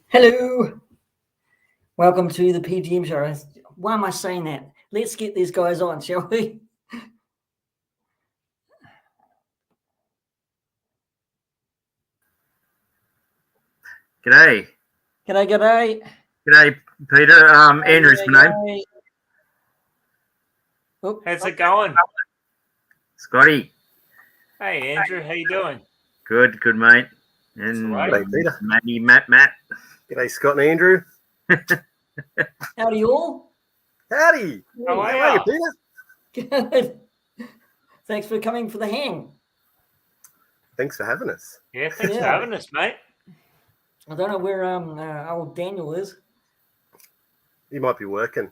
Hello, welcome to the P.G.M Show. Why am I saying that? Let's get these guys on, shall we? G'day. G'day. G'day, Peter. Andrew's my name. Oh, How's it going? Scotty. Hey, Andrew, how you doing? Good, mate. And That's G'day, Peter. Matt. G'day, Scott and Andrew. howdy all. Howdy. How How are are you? you, Peter? Good. Thanks for coming for the hang. Thanks for having us. Yeah, thanks for Yeah. having us, mate. I don't know where old Daniel is. You might be working.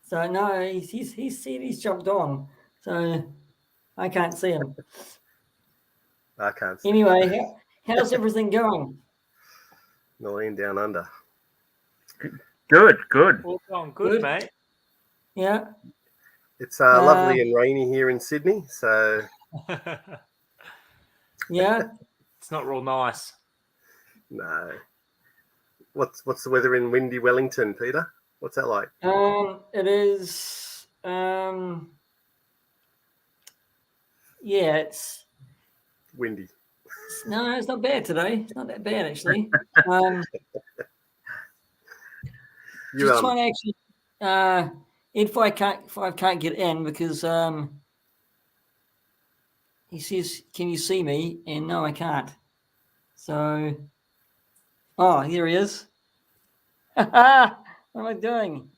So no, he's jumped on. So I can't see him. I can't see. Anyway, how's everything going? Noreen down under. Good. All going Good. good, mate. Yeah. It's lovely and rainy here in Sydney. So Yeah. It's not real nice. no. What's the weather in windy Wellington, Peter? What's that like? It is. Yeah, it's Windy. no, it's not bad today. It's not that bad actually. You Just trying to actually. If I can't get in because he says, "Can you see me?" And no, I can't. So, oh, here he is. What am I doing?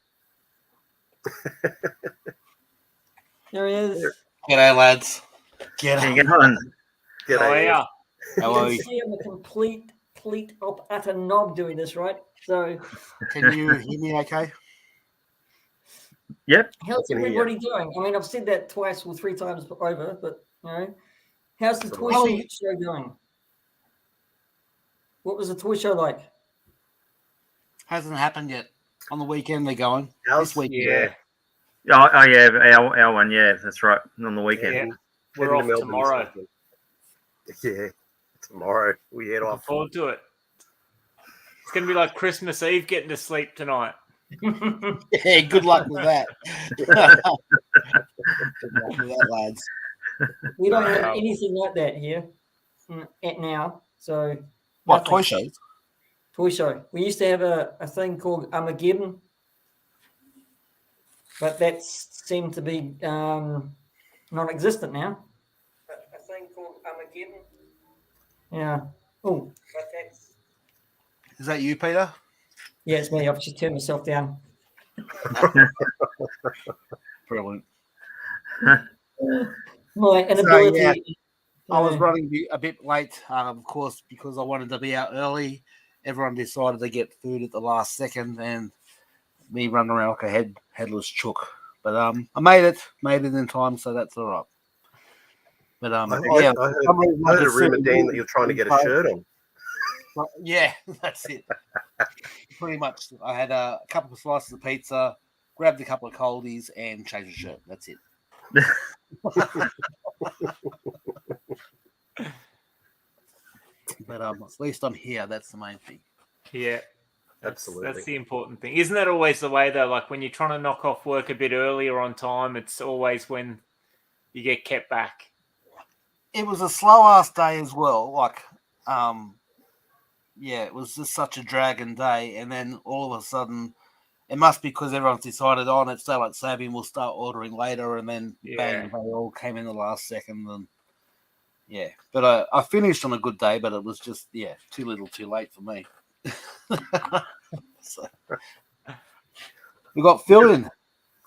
There he is. G'day, lads. How you going? G'day. How are ya? How You are can you? see I'm a complete utter knob doing this, right? So, Can you hear me okay? Yep. how's can hear you. everybody doing? I mean, I've said that twice or three times over, but you know, how's the toy How are show going? What was the toy show like? Hasn't happened yet. On the weekend they're going. How's This week. Yeah, Oh yeah, our one. Yeah, that's right. On the weekend. Yeah. we're Heading off to Melbourne tomorrow. or something. Yeah, tomorrow we head Looking off. forward to it. It's going to be like Christmas Eve getting to sleep tonight. Yeah, good luck with that. Good luck with that, lads. We don't have Wow. anything like that here at now. So, What, nothing. toy shows? Toy show. We used to have a thing called Armageddon, but that seemed to be non-existent now. But a thing called Armageddon. Yeah. Oh, but that's. Is that you, Peter? Yeah, it's me. I've just turned myself down. Brilliant. My inability. I was running a bit late, of course, because I wanted to be out early. Everyone decided to get food at the last second, and me running around like a headless chook. But I made it in time, so that's all right. But I yeah, heard a rumor, Dan, that you're trying to get a shirt on. Yeah, that's it. Pretty much. I had a couple of slices of pizza, grabbed a couple of coldies, and changed the shirt. That's it. But at least I'm here. That's the main thing. Yeah. Absolutely. That's the important thing. Isn't that always the way, though? Like when you're trying to knock off work a bit earlier on time, it's always when you get kept back. It was a slow ass day as well. Like, yeah, it was just such a dragging day, and then all of a sudden, it must be because everyone's decided on it's daylight saving. We'll start ordering later, and then bang, they all came in the last second, and yeah. But I finished on a good day, but it was just too little, too late for me. So, we got Phil in.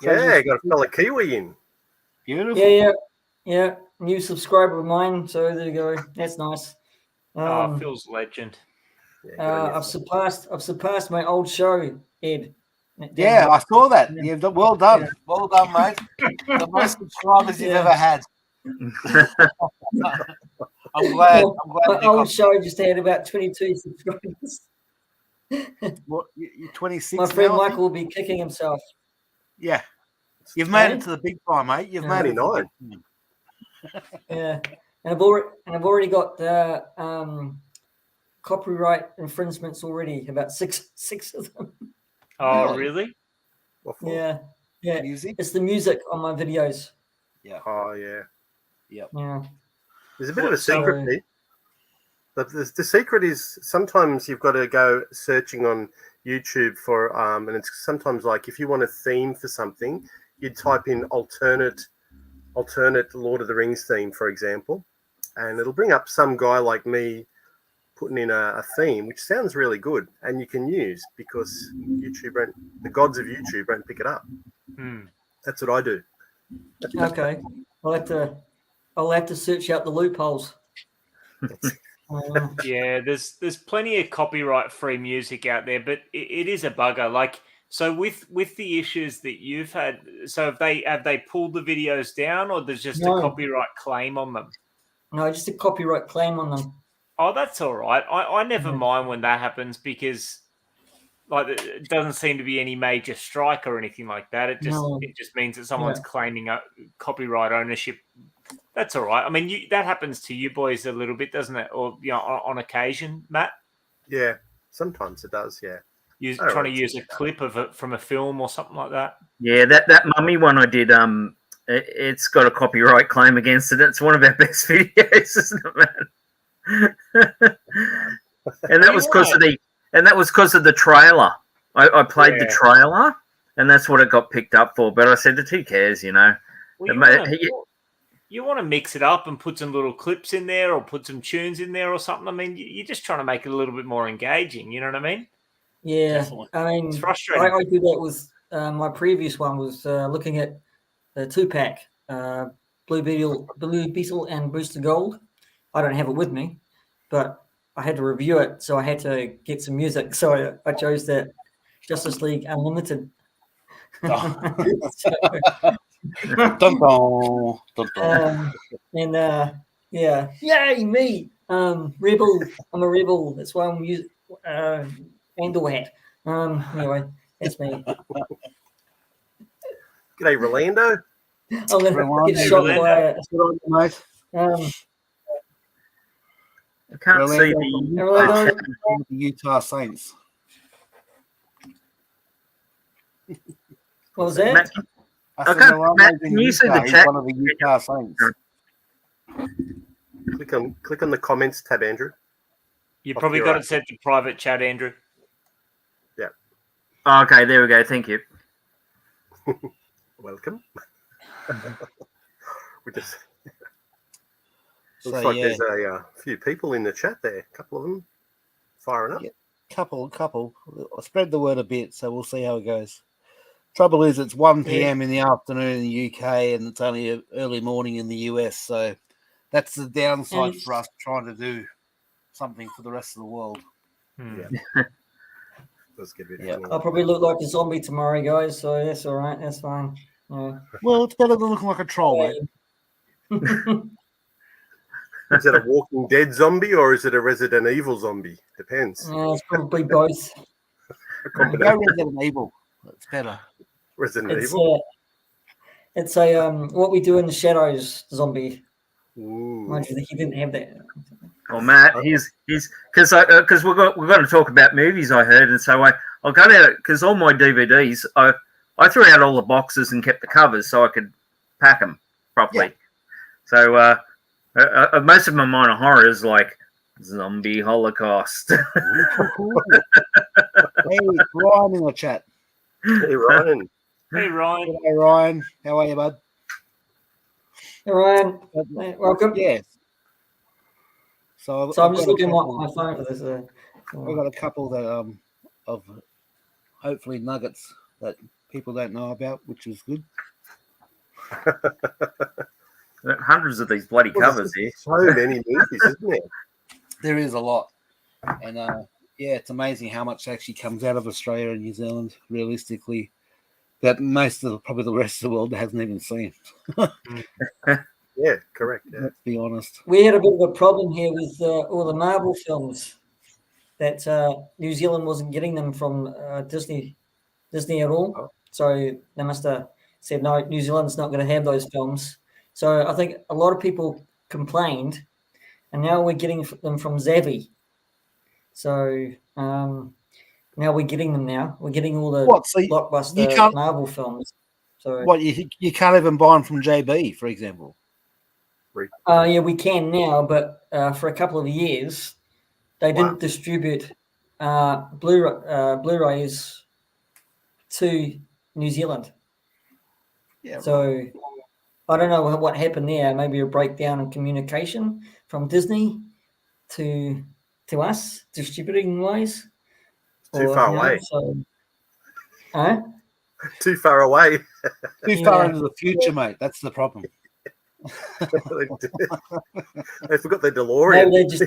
Yeah, got a fella Kiwi in. Beautiful. Yeah. New subscriber of mine. So there you go. That's nice. Phil's legend. Yeah, good on you. I've surpassed my old show, Ed. Yeah, I saw that. Yeah, well done. Well done, mate. The most subscribers you've ever had. I'm glad. My old show just had about 22 subscribers. What, you're 26 My friend now, I Michael think? will be kicking himself. Yeah. You've made Hey? it to the big time, mate. You've made it to the big time. Yeah, and I've already got copyright infringements already. About six of them. Oh, Really? really? What for? Yeah. Music. It's the music on my videos. Yeah. Oh, yeah. Yep. Yeah. There's a bit of a So- secret, Pete. The secret is sometimes you've got to go searching on YouTube for, and it's sometimes like if you want a theme for something, you'd type in alternate Lord of the Rings theme, for example, and it'll bring up some guy like me putting in a theme, which sounds really good, and you can use because the gods of YouTube won't pick it up. Hmm. That's what I do. Okay. I'll have to search out the loopholes. Yeah, there's plenty of copyright-free music out there, but it is a bugger. Like, so with the issues that you've had, so have they pulled the videos down, or there's just No. a copyright claim on them? No, just a copyright claim on them. Oh, that's all right. I never Yeah. mind when that happens because like it doesn't seem to be any major strike or anything like that. It No. just means that someone's claiming copyright ownership. That's all right. I mean, that happens to you boys a little bit, doesn't it? Or on occasion, Matt. Yeah, sometimes it does. Yeah. Trying to use a clip of it from a film or something like that. Yeah, that mummy one I did. It's got a copyright claim against it. It's one of our best videos, isn't it, man? And that was because of the trailer. I played the trailer, and that's what it got picked up for. But I said, who cares, you know? Well, you want to mix it up and put some little clips in there or put some tunes in there or something. I mean, you're just trying to make it a little bit more engaging. You know what I mean? Yeah. Definitely. I mean, It's frustrating. I do that with my previous one was looking at the 2-pack, Blue Beetle and Booster Gold. I don't have it with me, but I had to review it, so I had to get some music. So I chose that Justice League Unlimited. Dun, dun, dun, dun. And yeah, yay me! Rebel. I'm a rebel. That's why I'm using Andor hat. Anyway, that's me. G'day, Rolando. I'm gonna Everyone, get shot by Good on you, mate. I can't see Orlando. The Utah Saints. What was that? Matt, I Okay, said, no, Matt, in can you see Utah. the He's chat? one of the Utah Saints. Click on the comments tab, Andrew. You Off probably your got right. it set to private chat, Andrew. Okay, there we go. Thank you. Welcome. We just So, looks like yeah, there's a few people in the chat there. A couple of them firing up. Yeah. couple. I'll spread the word a bit, so we'll see how it goes. Trouble is, it's 1 p.m. in the afternoon in the UK, and it's only early morning in the US. So that's the downside for us trying to do something for the rest of the world. Yeah. Let's get a bit Yeah. funny. I'll probably look like a zombie tomorrow, guys. So that's all right. That's fine. Yeah. Well, it's better than looking like a troll, mate. Is it a Walking Dead zombie or is it a Resident Evil zombie? Depends. It's probably both. A Go combination. Resident Evil. It's better. Resident It's Evil. it's a what we do in the shadows zombie. Ooh. Mind you, he didn't have that. Oh, Matt, he's because we're going to talk about movies. I heard, and so I'll go to because all my DVDs I threw out all the boxes and kept the covers so I could pack them properly. Yeah. So most of my minor horrors like Zombie Holocaust. Hey, Ryan in the chat. Hey, Ryan. Hey, Ryan. Hey, Ryan. How are you, bud? Hey, Ryan, welcome. Yes. So, So I'm just got a looking at couple- my phone for this. I've got a couple that of hopefully nuggets that people don't know about, which is good. Hundreds of these bloody Well, covers here. So many movies, isn't there? There is a lot, and yeah, it's amazing how much actually comes out of Australia and New Zealand. Realistically, that most of probably the rest of the world hasn't even seen. Yeah, correct. Yeah. Let's be honest. We had a bit of a problem here with all the Marvel films that New Zealand wasn't getting them from Disney at all. So they must have said, no, New Zealand's not going to have those films. So I think a lot of people complained, and now we're getting them from Zavvi. So now we're getting them. Now we're getting all the What? So you blockbuster can't? Marvel films. So What you can't even buy them from JB, for example. yeah, we can now, but for a couple of years they Wow. didn't distribute Blu-rays to New Zealand. Yeah. So I don't know what happened there. Maybe a breakdown in communication from Disney to us distributing wise. Too far away. So, Too far away. Too far into the future, mate. That's the problem. They forgot their DeLorean. maybe they just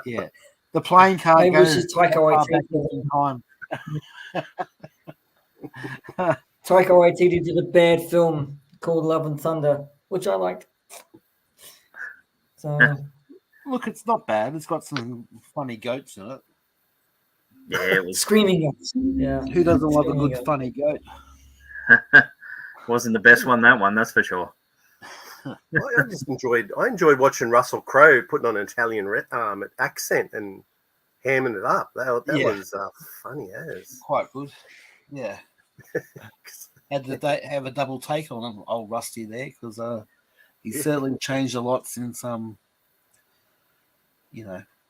Yeah. The plane can't maybe go it's just Taika far back Waititi. in time. Taika Waititi did a bad film called Love and Thunder, which I liked. So Look, it's not bad. It's got some funny goats in it. Yeah, it was. screaming goats. Yeah. Who doesn't love a Screaming good goats. funny goat? Wasn't the best one, that one, that's for sure. I just enjoyed watching Russell Crowe putting on an Italian accent and hamming it up. That was funny as. Quite good. Yeah. Had to have a double take on him, old Rusty there, because he's certainly changed a lot since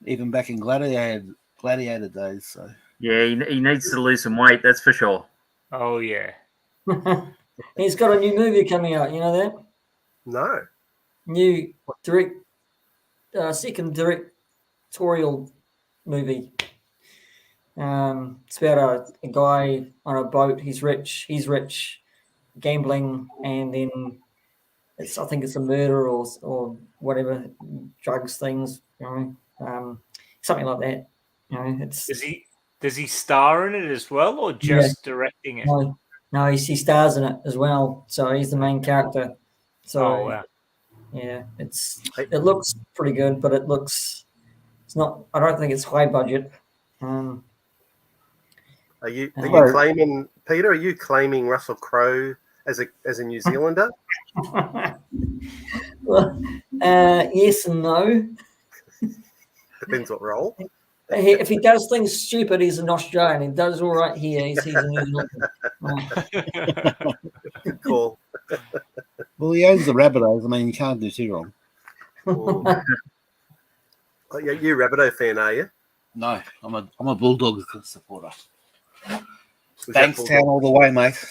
even back in Gladiator days. So Yeah, he needs to lose some weight, that's for sure. Oh yeah. He's got a new movie coming out. You know that? No. New second directorial movie. It's about a guy on a boat. He's rich, gambling, and then I think it's a murder or whatever, drugs things, something like that. It's Does he star in it as well, or just directing it? no, he stars in it as well. So he's the main character. So wow. yeah, it looks pretty good, but it's not. I don't think it's high budget. Are you claiming, Peter? Are you claiming Russell Crowe as a New Zealander? Well, yes and no. Depends what role. If he does things stupid, he's an Australian. He does all right here. He's a New Zealander. Good call. well, he owns the Rabbitohs. I mean, you can't do too wrong. Oh, yeah, you Rabbitoh fan, are you? No, I'm a Bulldogs supporter. Bankstown all the way, mate.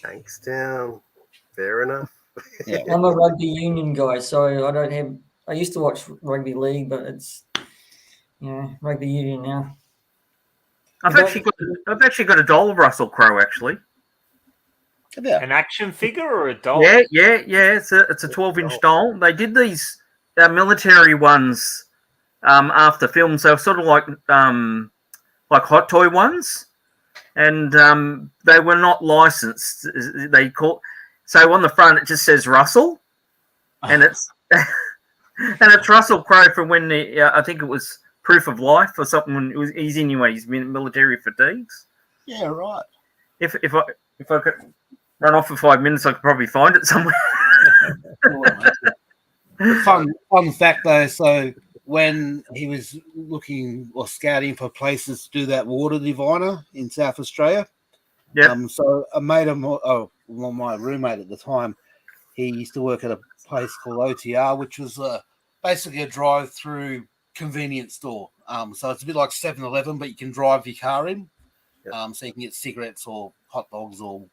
Bankstown. Fair enough. Yeah. I'm a rugby union guy, so I don't have. I used to watch rugby league, but it's rugby union now. I've actually got a doll of Russell Crowe, actually. Yeah. An action figure or a doll? Yeah. It's a 12-inch doll. They did these military ones after films. They were sort of like hot toy ones, and they were not licensed. So on the front it just says Russell, and it's Russell Crowe from when I think it was Proof of Life or something. When he's anyway, he's been military fatigues. Yeah, right. If I could run off for 5 minutes, I could probably find it somewhere. Fun fact though, so when he was looking or scouting for places to do that water diviner in South Australia, so a mate of my roommate at the time, he used to work at a place called OTR, which was basically a drive-through convenience store. So it's a bit like 7-Eleven, but you can drive your car in. So you can get cigarettes or hot dogs or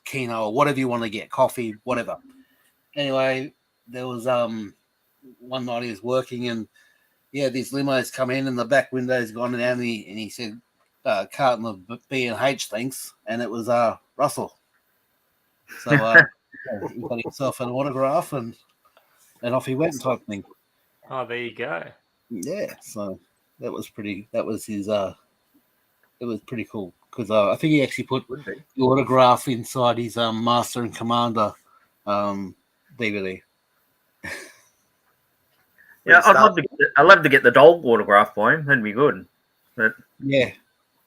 Keno or whatever you want to get, coffee, whatever. Anyway, there was one night he was working and these limos come in and the back window's gone down and he said carton of B&H thanks, and it was Russell. So he got himself an autograph and off he went type thing. Oh, there you go. Yeah, so that was his it was pretty cool because I think he actually put the autograph inside his Master and Commander DVD. Yeah, I'd love to get the doll autograph by him. That'd be good. But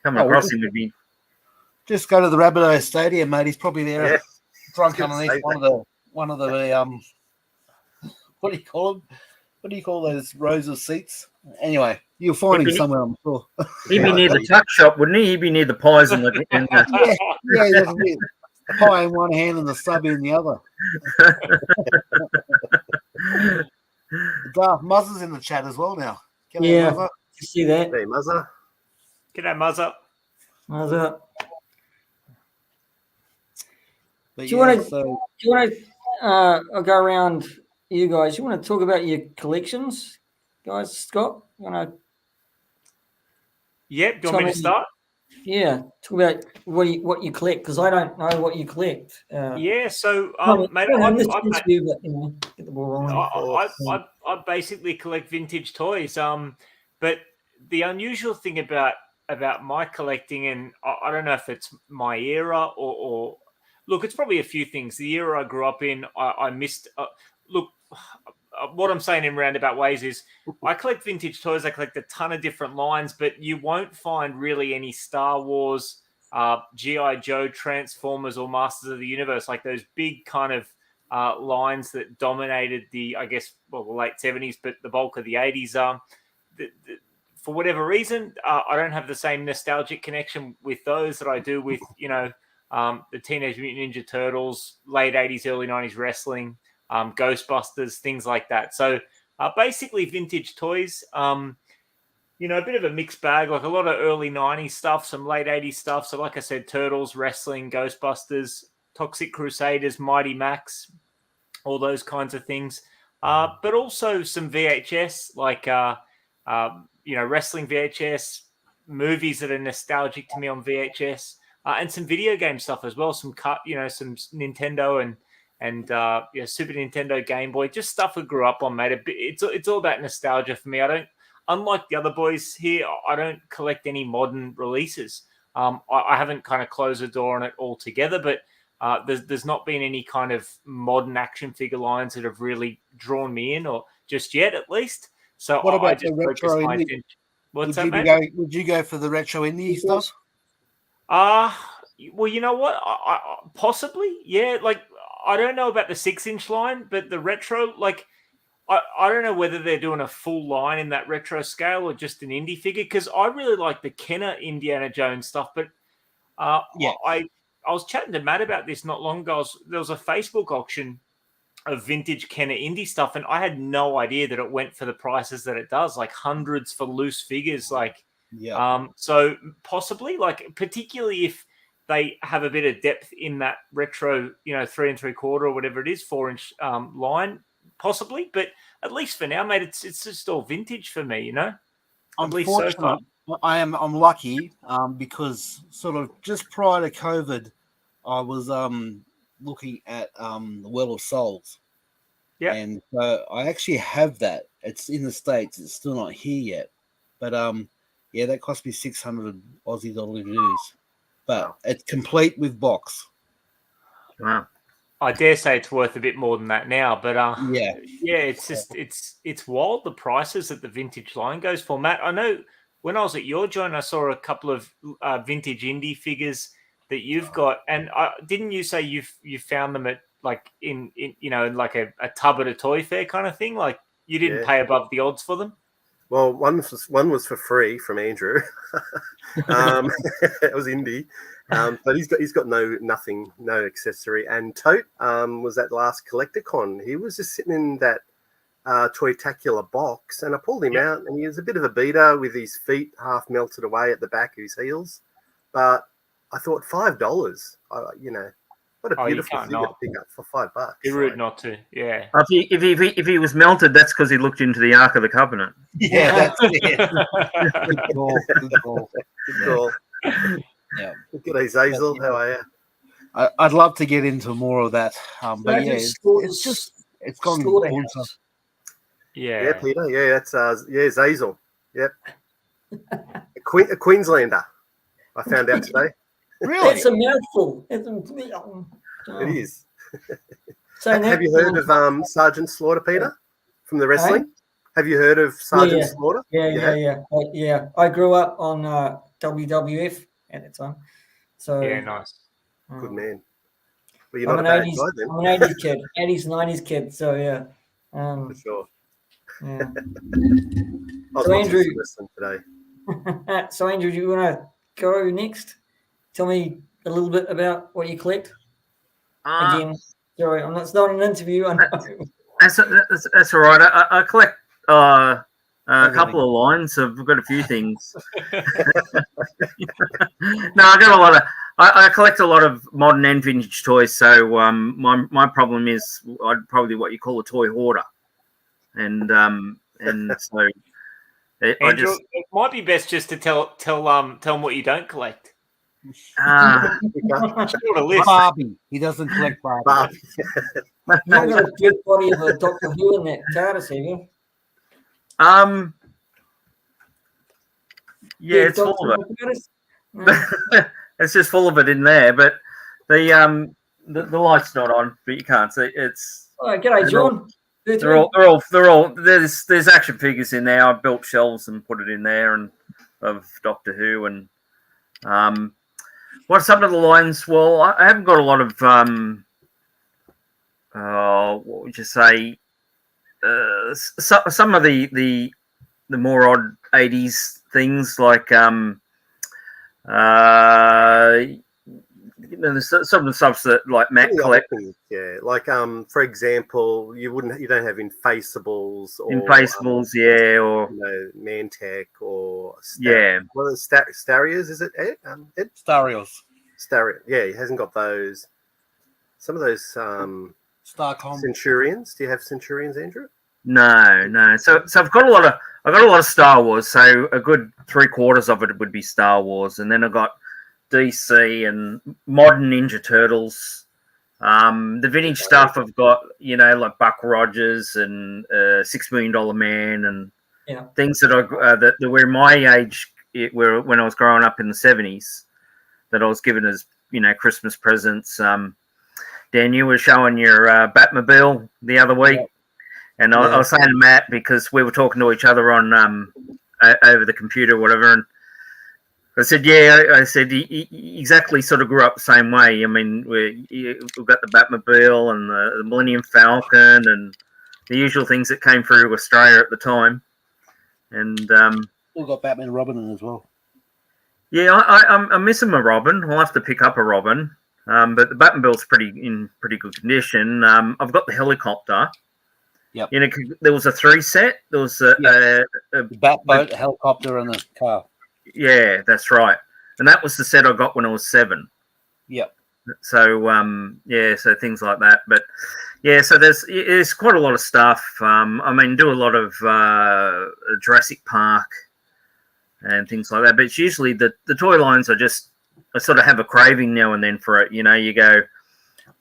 coming across him would be. Just go to the Rabbitoh Stadium, mate. He's probably there, drunk underneath one of the what do you call them? what do you call those rows of seats? Anyway, you'll find him somewhere, I'm sure. He'd be near the tuck shop, wouldn't he? He'd be near the pies and the. Yeah, that's it. A pie in one hand and the sub in the other. Darth Muzzer's in the chat as well now. Yeah, you see that? Hey, Muzzer. G'day, Muzzer. Muzzer. But Do you want to? I'll go around you guys. You want to talk about your collections, guys? Scott, you want to? Yep. Do you want me to start? Yeah, talk about what you collect, because I don't know what you collect. Yeah, so mate, get the ball rolling. I basically collect vintage toys. But the unusual thing about my collecting, and I don't know if it's my era or look, it's probably a few things. The era I grew up in, I missed. Look, what I'm saying in roundabout ways is I collect vintage toys. I collect a ton of different lines, but you won't find really any Star Wars, G.I. Joe, Transformers, or Masters of the Universe, like those big kind of lines that dominated the late 70s, but the bulk of the 80s. For whatever reason, I don't have the same nostalgic connection with those that I do with, the Teenage Mutant Ninja Turtles, late 80s, early 90s wrestling, Ghostbusters, things like that. So basically vintage toys, a bit of a mixed bag, like a lot of early 90s stuff, some late 80s stuff. So like I said, Turtles, wrestling, Ghostbusters, Toxic Crusaders, Mighty Max, all those kinds of things. But also some VHS, like, wrestling VHS, movies that are nostalgic to me on VHS, and some video game stuff as well. Some some Nintendo and Super Nintendo, Game Boy, just stuff I grew up on, mate. It's all about nostalgia for me. Unlike the other boys here, I don't collect any modern releases. I haven't kind of closed the door on it altogether, but there's not been any kind of modern action figure lines that have really drawn me in, or just yet at least. So what about I just the retro indie? What's that, mate? Would you go for the retro indie stuff? Well, you know what? I possibly, yeah. Like, I don't know about the 6-inch line, but the retro, like, I don't know whether they're doing a full line in that retro scale or just an indie figure, because I really like the Kenner Indiana Jones stuff. But I was chatting to Matt about this not long ago. There was a Facebook auction of vintage Kenner indie stuff, and I had no idea that it went for the prices that it does, like hundreds for loose figures. Like, so possibly, like, particularly if they have a bit of depth in that retro, 3 3/4 or whatever it is, 4-inch line, possibly. But at least for now, mate, it's just all vintage for me, At least so far. I'm lucky because sort of just prior to COVID, I was looking at the Well of Souls. Yeah. And I actually have that. It's in the States. It's still not here yet. But that cost me 600 Aussie dollar dues. But it's complete with box. Wow. I dare say it's worth a bit more than that now, but it's just it's wild, the prices that the vintage line goes for. Matt, I know when I was at your joint, I saw a couple of vintage indie figures that you've got, and didn't you say you found them at, like, in like a tub at a toy fair kind of thing? Like, you didn't pay above the odds for them? Well, one was for free from Andrew. It was indie, but he's got no accessory. And Tote was at last CollectorCon. He was just sitting in that Toytacular box, and I pulled him out, and he was a bit of a beater with his feet half melted away at the back of his heels. But I thought $5. What a beautiful figure to pick up for $5. Be rude not to, yeah. If he was melted, that's because he looked into the Ark of the Covenant. Yeah, that's it. Good call. Good call. Yeah. G'day, Zazel. How are you? I'd love to get into more of that, but it's gone. Yeah, Peter. Yeah, that's Zazel. Yep, a Queenslander. I found out today. Really? It's a mouthful. It is. So have you heard of Sergeant Slaughter, Peter, from the wrestling? Have you heard of Sergeant Slaughter? Yeah. I grew up on WWF at the time. So yeah, nice. Good man. Well, you're I'm not an a bad guy then. I'm an 80s kid, 80s, 90s kid. So yeah. For sure. Yeah. I was So, watching Andrew- some wrestling today. So, Andrew, do you want to go next? Tell me a little bit about what you collect. Again, sorry, it's not an interview. I know. That's all right. I collect a Everything. couple of lines. I've got a few things. No, I got a lot of. I collect a lot of modern and vintage toys. So my problem is I'm probably what you call a toy hoarder, and so Andrew, it might be best just to tell them what you don't collect. Short a list. Barbie. He doesn't collect Barbie. Barbie. You haven't got a good body of a Doctor Who in that TARDIS, have you? Yeah, it's full of it. It's just full of it in there, but the light's not on, but you can't see. It's Oh, g'day, John. they're all there's action figures in there. I built shelves and put it in there, and of Doctor Who and what's some of the lines? Well, I haven't got a lot of what would you say? Some of the more odd 80s things like some of the stuff that like Matt collects. Yeah, like for example, you don't have Infaceables or yeah, or Mantech or yeah. What are Starias? Is it Ed? Starios. Staria. Yeah, he hasn't got those. Some of those Starcom. Centurions. Do you have Centurions, Andrew? No. So I've got a lot of Star Wars. So a good 3/4 of it would be Star Wars, and then I've got DC and modern Ninja Turtles. The vintage stuff I've got, like Buck Rogers and $6 Million Man and things that that were my age, were when I was growing up in the 70s, that I was given as Christmas presents. Dan, you were showing your Batmobile the other week, and I was saying to Matt, because we were talking to each other on over the computer or whatever, and I said, I said, he exactly sort of grew up the same way. I mean, we've got the Batmobile and the Millennium Falcon and the usual things that came through Australia at the time. And we've got Batman and Robin in as well. Yeah, I'm missing my Robin. I'll have to pick up a Robin. But the Batmobile's in pretty good condition. I've got the helicopter. Yep. There was a 3 set. There was a Batboat, a helicopter, and a car. Yeah, that's right. And that was the set I got when I was 7. Yep. So so things like that. But yeah, so there's quite a lot of stuff. I mean, do a lot of Jurassic Park and things like that. But it's usually the toy lines I sort of have a craving now and then for it. You go,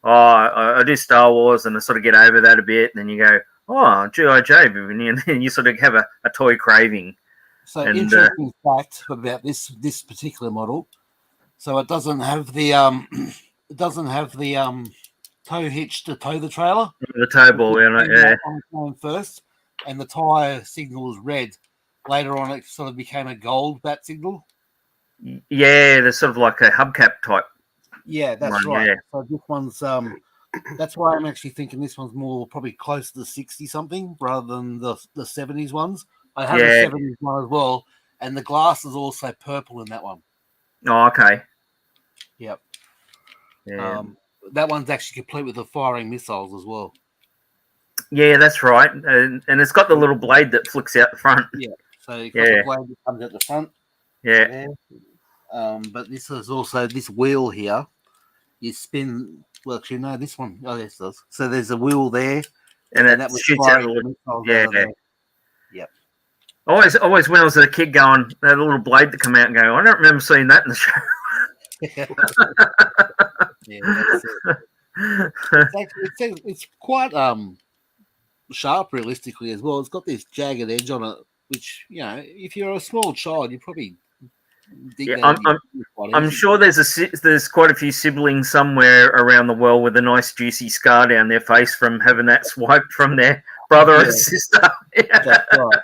I do Star Wars, and I sort of get over that a bit, and then you go, oh, G.I. Joe, and then you sort of have a toy craving. So interesting fact about this particular model. So it doesn't have the tow hitch to tow the trailer. The tow ball, yeah. On first, and the tire signal is red. Later on, it sort of became a gold bat signal. Yeah, there's sort of like a hubcap type. Yeah, that's right. Yeah. So this one's that's why I'm actually thinking this one's more probably close to the 60 something rather than the 70s ones. I have a 70s one as well, and the glass is also purple in that one. Oh, okay. Yep. Yeah. That one's actually complete with the firing missiles as well. Yeah, that's right. And it's got the little blade that flicks out the front. Yeah. So you've got the blade that comes out the front. Yeah. But this is also this wheel here. You spin. Well, actually, no, this one. Oh, yes, it does. So there's a wheel there, and that shoots out a little. Yeah. Yep. Always when I was a kid, going that little blade that come out and go. I don't remember seeing that in the show. Yeah, that's it. It's quite sharp, realistically as well. It's got this jagged edge on it, which if you're a small child, you probably. I'm sure there's quite a few siblings somewhere around the world with a nice juicy scar down their face from having that swiped from their brother or sister. That's right.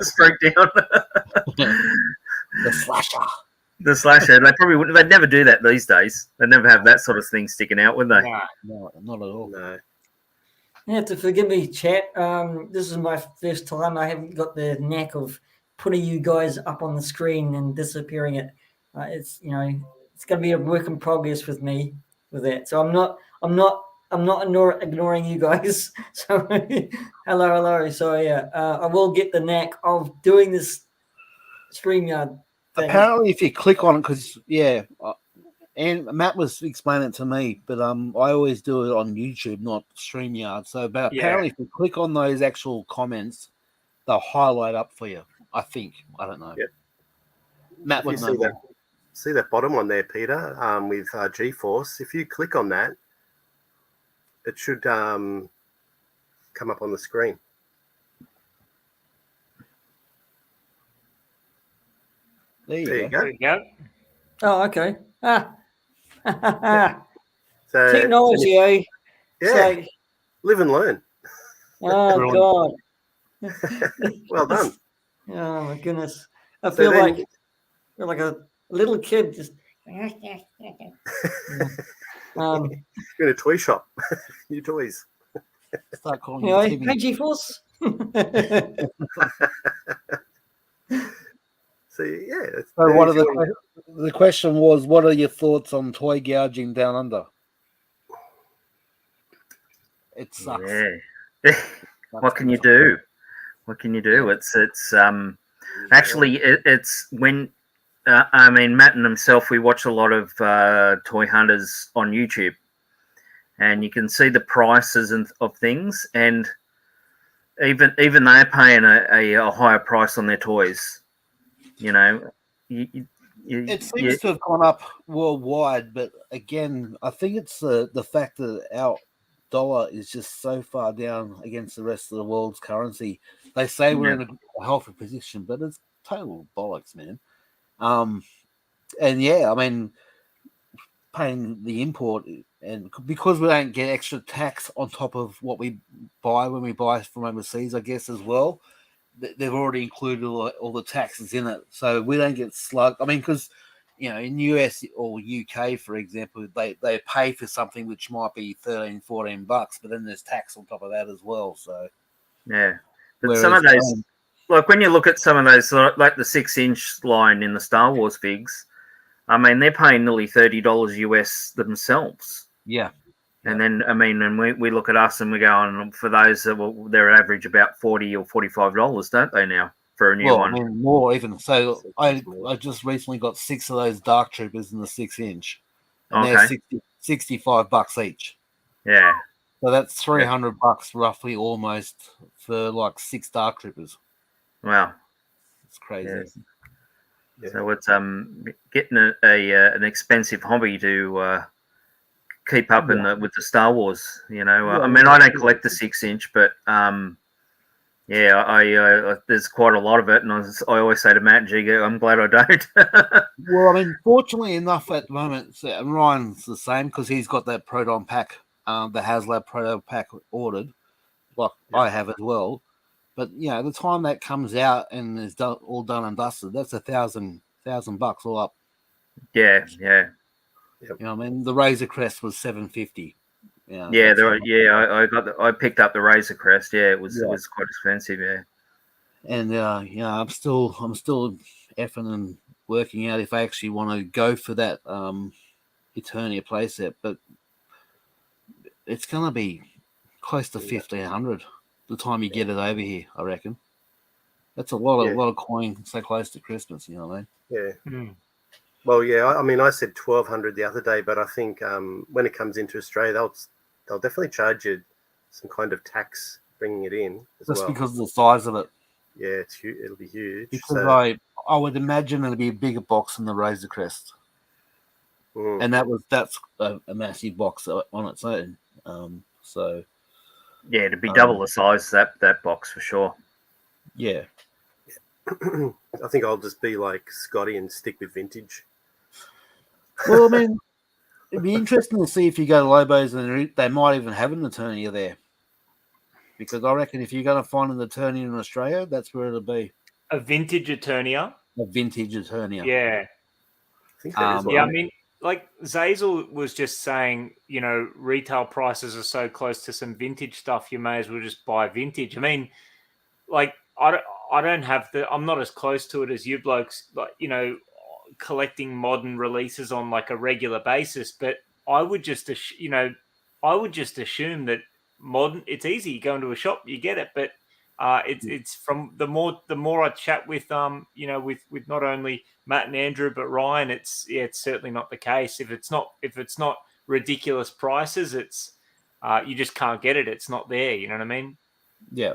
Straight down. The slasher. The slasher. They probably wouldn't. They'd never do that these days. They'd never have that sort of thing sticking out, would they? No, not at all. No. You have to forgive me, chat. This is my first time. I haven't got the knack of putting you guys up on the screen and disappearing it. It's it's going to be a work in progress with me with that. So I'm not ignoring you guys. So hello. So yeah, I will get the knack of doing this StreamYard thing. Apparently, if you click on it, because and Matt was explaining it to me, but I always do it on YouTube, not StreamYard. So, but apparently, if you click on those actual comments, they'll highlight up for you. I think. I don't know. Yep. Matt would know more. See that bottom one there, Peter, with GeForce. If you click on that, it should come up on the screen. There you go. Oh, okay. So, technology, eh? Yeah. Live and learn. Oh, God. Well done. Oh, my goodness. I feel like a little kid just... You're in a toy shop. New toys. Start calling you Timmy. Hey, GeForce. So yeah. So what are the question was? What are your thoughts on toy gouging down under? It sucks. Yeah. What can you do? What can you do? It's actually it's when Matt and himself, we watch a lot of toy hunters on YouTube, and you can see the prices of things, and even they're paying a higher price on their toys. It seems to have gone up worldwide, but again, I think it's the fact that our dollar is just so far down against the rest of the world's currency. They say we're in a healthy position, but it's total bollocks, man. And yeah, I mean, paying the import, and because we don't get extra tax on top of what we buy when we buy from overseas, I guess as well. They've already included all the taxes in it, so we don't get slugged. I mean, because in US or UK, for example, they pay for something which might be $13-14, but then there's tax on top of that as well. So yeah, but some of those, like when you look at some of those, like the 6-inch line in the Star Wars figs, I mean, they're paying nearly $30 US themselves. Yeah. And then, and we look at us and we go, and for those, they're average about $40 or $45, don't they now, for a new one? I mean, more even. So I just recently got 6 of those Dark Troopers in the 6-inch. And they're $65 each. Yeah. So that's $300 roughly almost for like 6 Dark Troopers. Wow. It's crazy. Yeah. So it's getting an expensive hobby to keep up with the Star Wars, I mean, I don't collect the 6-inch, but there's quite a lot of it, and I always say to Matt and Giga, I'm glad I don't. Well, I mean, fortunately enough at the moment, and Ryan's the same because he's got that Proton pack, the HasLab Proton pack ordered, like I have as well. But the time that comes out and is all done and dusted, that's $1,000 all up. Yeah. Yep. I mean, the Razor Crest was $750. I picked up the Razor Crest. Yeah, it was quite expensive. Yeah, and I'm still effing and working out if I actually want to go for that Eternia playset, but it's gonna be close to $1,500 the time you get it over here. I reckon that's a lot of coin so close to Christmas. You know what I mean? Yeah. Mm. Well, yeah. I mean, I said $1,200 the other day, but I think when it comes into Australia, they'll definitely charge you some kind of tax bringing it in. Just because of the size of it. Yeah, it's huge. It'll be huge. Because I would imagine it'll be a bigger box than the Razor Crest, and that's a massive box on its own. So yeah, to be double the size that box for sure. Yeah. I think I'll just be like Scotty and stick with vintage. Well, I mean, it'd be interesting to see if you go to Lobos and they might even have an Eternia there. Because I reckon if you're going to find an Eternia in Australia, that's where it'll be. A vintage Eternia? A vintage Eternia. Yeah. I think that is I mean, like Zazel was just saying, you know, retail prices are so close to some vintage stuff, you may as well just buy vintage. I mean, like I don't have I'm not as close to it as you blokes, like, you know, collecting modern releases on like a regular basis. But I would just, I would just assume that modern, it's easy. You go into a shop, you get it. But it's from the more I chat with you know, with not only Matt and Andrew but Ryan, it's certainly not the case. If it's not ridiculous prices, it's you just can't get it. It's not there. You know what I mean? Yeah.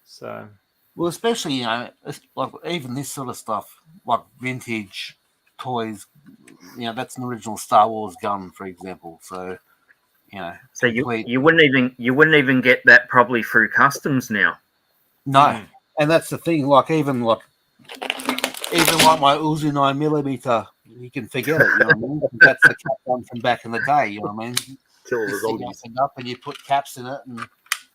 So, well, especially, you know, like even this sort of stuff, like vintage toys, you know, that's an original Star Wars gun, for example. So, you know, so you wouldn't even get that probably through customs now. No, and that's the thing. Like even like my Uzi 9mm, you can forget it. You know what I mean? That's the cap gun from back in the day. You know what I mean? Kill the zombies. Up and you put caps in it,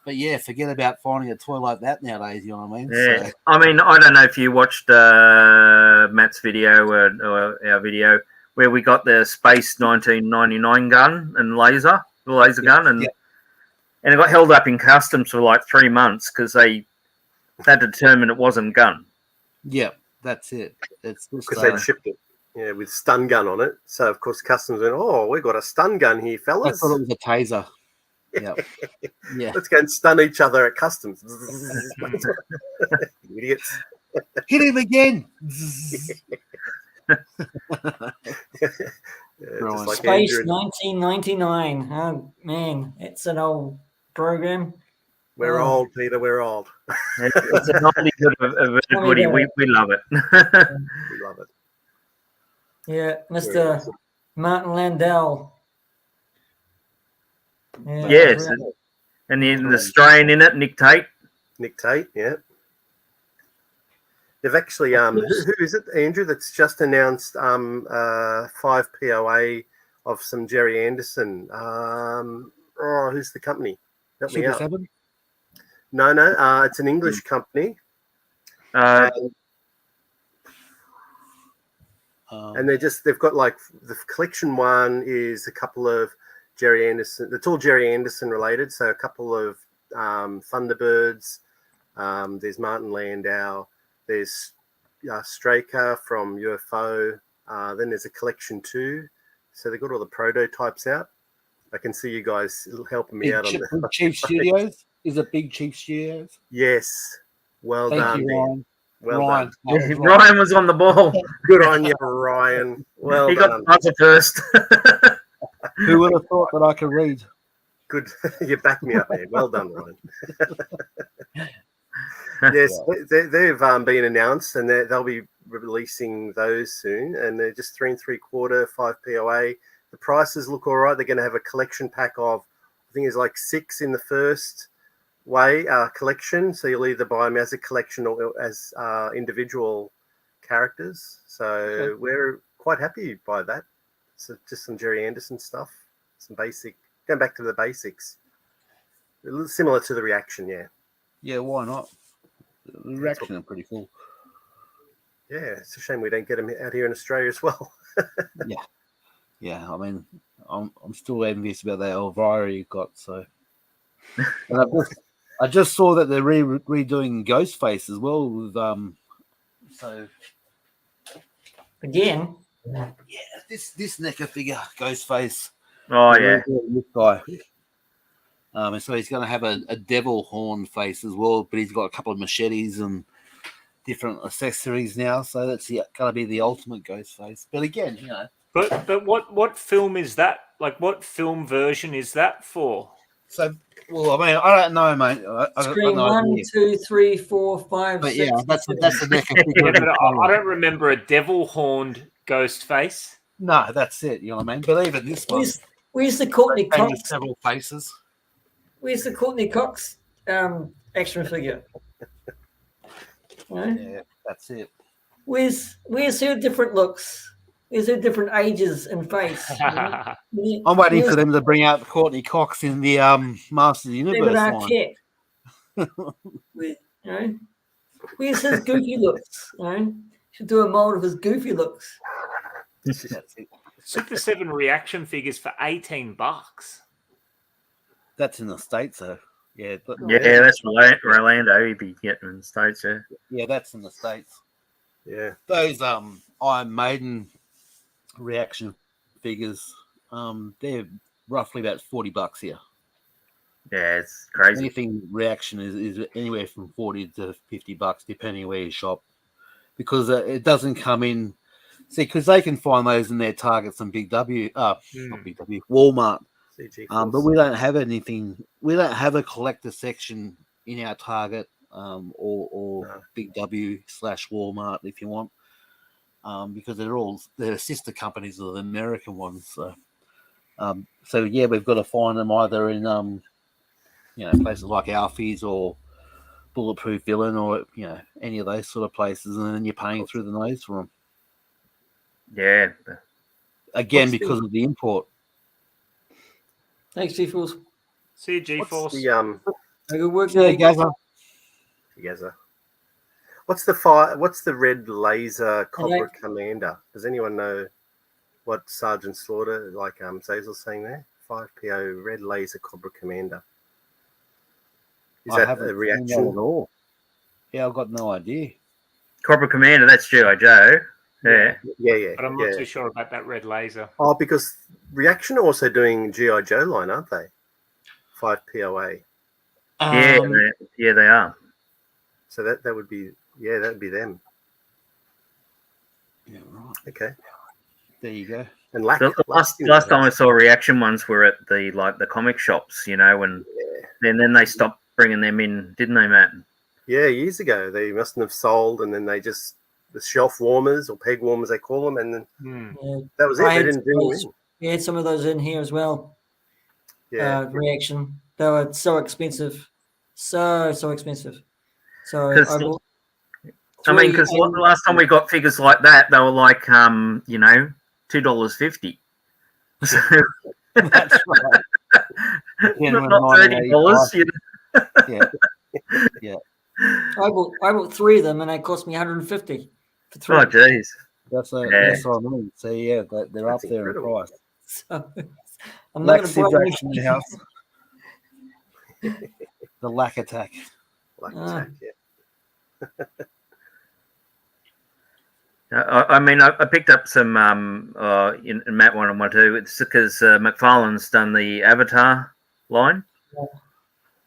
but yeah, forget about finding a toy like that nowadays. You know what I mean? Yeah. So, I mean, I don't know if you watched Matt's video or our video where we got the Space 1999 gun and the laser gun, and it got held up in customs for like 3 months because they determined it wasn't a gun. Yeah, that's it. It's because they'd shipped it, with stun gun on it. So of course customs went, "Oh, we got a stun gun here, fellas." I thought it was a taser. Yeah, yeah. Let's go and stun each other at customs. Idiots. Hit him again. Just like Space Andrew, 1999. Oh man, it's an old program. we're old, Peter. We're old. It's an oldie good of everybody. We love it. We love it. Yeah, Mr. Martin Landau. Yeah, Yes, and the Australian in it, Nick Tate. Nick Tate, yeah. They've actually, who is it, Andrew, that's just announced 5 POA of some Jerry Anderson. Who's the company? Help me out. 7? No, it's an English company. And they've got like the collection one is a couple of Jerry Anderson. It's all Jerry Anderson related. So a couple of Thunderbirds. There's Martin Landau. There's Straker from UFO. Then there's a collection 2. So they've got all the prototypes out. I can see you guys helping me out on the Chief Studios. Is it Big Chief Studios? Yes. Well done, Ryan. Well done. Ryan was on the ball. Good on you, Ryan. Well he done. got the first. Who would have thought that I could read? Good. You backed me up there. Well done, Ryan. Yes, they've been announced, and they'll be releasing those soon. And they're just 3 3/4, 5 POA. The prices look all right. They're going to have a collection pack of, I think it's like 6 in the first collection. So you'll either buy them as a collection or as individual characters. So we're quite happy by that. So just some Jerry Anderson stuff, some basic, going back to the basics. A little similar to the reaction, yeah. Yeah, why not? The reaction are pretty cool. Yeah, it's a shame we don't get them out here in Australia as well. Yeah. I mean, I'm still envious about that Elvira you got. So, and I just saw that they're redoing Ghostface as well. With so again. Yeah, this NECA figure, Ghostface. Oh yeah, this guy. And so he's going to have a devil horn face as well, but he's got a couple of machetes and different accessories now. So that's going to be the ultimate Ghostface. But again, you know. But what film is that? Like, what film version is that for? So, well, I mean, I don't know, mate. Screen 1, 2, 3, 4, 5, but 6. yeah, that's the NECA figure. Yeah, but I don't remember a devil horned ghost face. No, that's it. You know what I mean? But even this one, where's the Courtney Cox? Several faces. Where's the Courtney Cox action figure? Yeah, that's it. Where's her different looks? Where's her different ages and face? I'm waiting for them to bring out Courtney Cox in the Masters of the Universe line. Where's his goofy looks? Should do a mold of his goofy looks. That's it. Super 7 reaction figures for $18. That's in the States, though. Yeah, but Yeah, that's Orlando. He'd be getting in the States, yeah. yeah, that's in the States. Yeah. Those Iron Maiden reaction figures, they're roughly about $40 here. Yeah, it's crazy. Anything reaction is anywhere from $40 to $50, depending where you shop, because it doesn't come in. See, because they can find those in their Targets and Big W, not Big W, Walmart. CG But we don't have anything. We don't have a collector section in our Target or Big W / Walmart, if you want, because they're sister companies of the American ones. So yeah, we've got to find them either in places like Alfie's or Bulletproof Villain or any of those sort of places, and then you're paying through the nose for them. Yeah. Again, because of the import. Thanks, G-Force. See you, G-Force. Good work, Gaza. What's the red laser Cobra Commander? Does anyone know what Sergeant Slaughter, like Zazel's saying there? 5PO red laser Cobra Commander. Is that a reaction at all? Yeah, I've got no idea. Cobra Commander, that's G.I. Joe. Yeah. But I'm not too sure about that red laser. Oh, because Reaction are also doing G.I. Joe line, aren't they? 5POA. Yeah, they are. So that would be them. Yeah, right. Okay. There you go. And last time I saw reaction ones were at the comic shops, and then they stopped bringing them in, didn't they, Matt? Yeah, years ago they mustn't have sold, and then they just the shelf warmers or peg warmers they call them, and then that was it. They didn't bring them in. We had some of those in here as well. Yeah, reaction. They were so expensive, so expensive. So because the last time we got figures like that, they were like $2.50. So that's right. not $30. Yeah. I bought 3 of them, and they cost me $150 for 3. Oh, jeez. That's what I mean. So yeah, they're up there in price. So, I'm not going to buy in the house. The lack attack. Yeah. I picked up some in Matt 112. It's because McFarlane's done the Avatar line.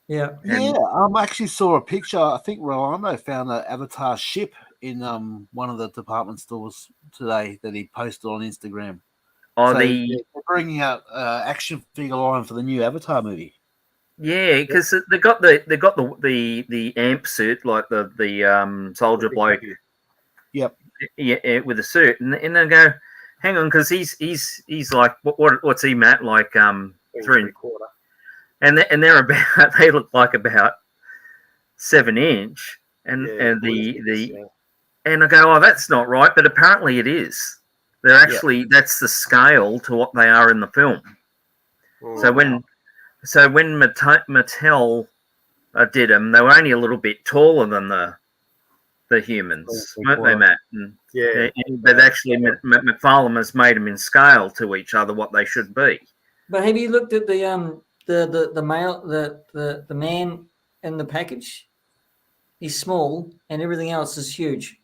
Yeah. I actually saw a picture. I think Rolando found an Avatar ship in one of the department stores today that he posted on Instagram. They're bringing out action figure line for the new Avatar movie. Yeah, because they got the amp suit, like the soldier bloke. Yep. Yeah, with a suit, and they go, hang on, because he's like what's he, Matt? Like 3 1/4. And they're about they look like about 7-inch, and and I go, oh, that's not right, but apparently it is. They're actually that's the scale to what they are in the film. So when Mattel did them, they were only a little bit taller than the humans, weren't they, Matt? But actually, McFarlane has made them in scale to each other what they should be. But have you looked at the man in the package? He's small, and everything else is huge.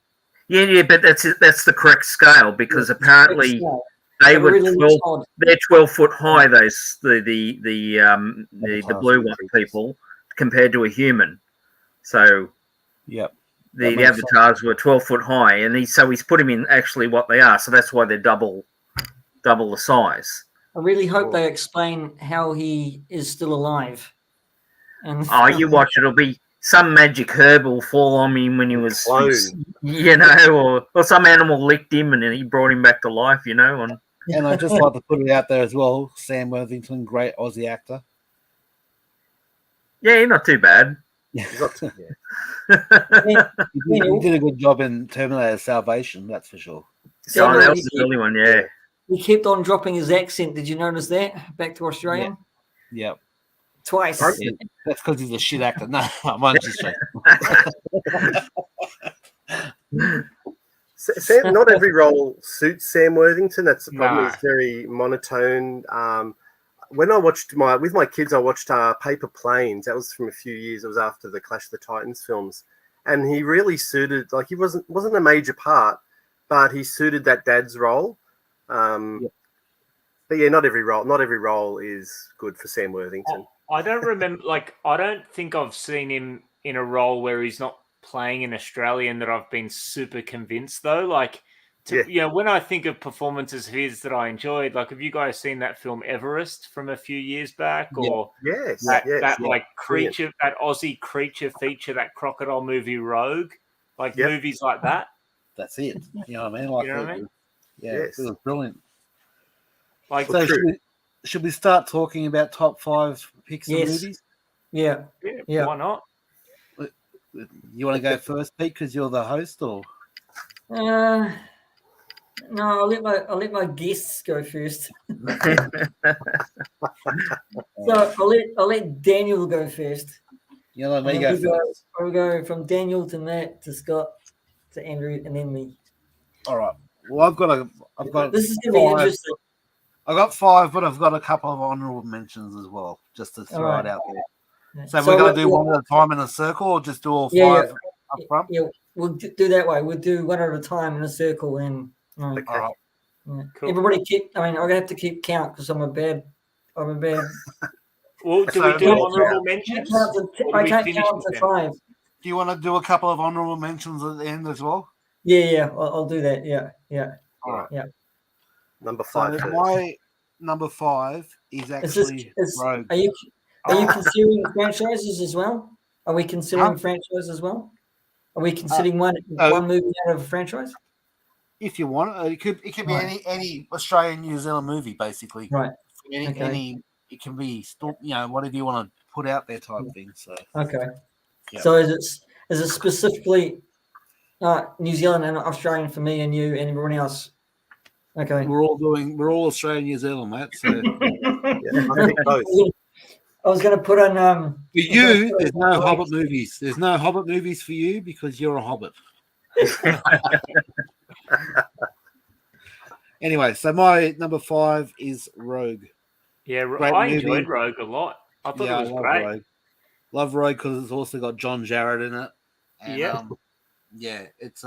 Yeah, but that's the correct scale, because apparently they were they're 12 foot high. Those the blue one people compared to a human. So the avatars were 12 foot high, and he's put him in actually what they are. So that's why they're double the size. I really hope they explain how he is still alive. And you watch it. It'll be some magic herb will fall on him when he was, or some animal licked him and then he brought him back to life, And I'd just like to put it out there as well, Sam Worthington, great Aussie actor. Yeah, not too bad. He did a good job in Terminator Salvation, that's for sure. That was the early one, yeah. He kept on dropping his accent. Did you notice that? Back to Australian? Yeah. Twice. Yeah, that's because he's a shit actor. No, I'm just saying. Sam, not every role suits Sam Worthington. That's the problem. No. He's very monotone. When I watched with my kids, I watched Paper Planes. That was from a few years. It was after the Clash of the Titans films, and he really suited. Like he wasn't a major part, but he suited that dad's role. But yeah, not every role is good for Sam Worthington. I don't remember. Like, I don't think I've seen him in a role where he's not playing an Australian that I've been super convinced though. Like, when I think of performances of his that I enjoyed, like, have you guys seen that film Everest from a few years back, or like creature, that Aussie creature feature, that crocodile movie Rogue, like movies like that? That's it. You know what I mean? Like, you know what I mean? Yeah, it was brilliant. Like, so should we start talking about top 5 picks of movies? Yeah. Why not? You want to go first, Pete, because you're the host, or? No, I'll let my guests go first. So I'll let Daniel go first. You let me go first. I'll go from Daniel to Matt to Scott to Andrew and then me. All right. Well, I've got. This is going to be interesting. I've got 5, but I've got a couple of honourable mentions as well, just to throw it out there. So we're going to do one at a time in a circle, or just do all 5 up front? Yeah, we'll do that way. We'll do one at a time in a circle, and all right. Cool. Everybody keep. I mean, I'm gonna have to keep count because I'm a bad. Well, do we do honourable mentions? I can't count to 5. Do you want to do a couple of honourable mentions at the end as well? Yeah. I'll do that. Yeah. All right. Yeah. Number 5. So my number 5 is actually Rogue. Are you considering franchises as well? Are we considering franchise as well? Are we considering one movie out of a franchise? If you want, it could be any Australian New Zealand movie, basically. Right. Any it can be whatever you want to put out there type thing. So okay. Yeah. So is it specifically New Zealand and Australian for me and you and everyone else? Okay. We're all Australian New Zealand, mate. So I think both. I was going to put on. For you, there's no Hobbit movies. There's no Hobbit movies for you because you're a Hobbit. Anyway, so my number 5 is Rogue. Yeah, I enjoyed Rogue a lot. I thought it was great. Rogue. Love Rogue because it's also got John Jarratt in it. And, it's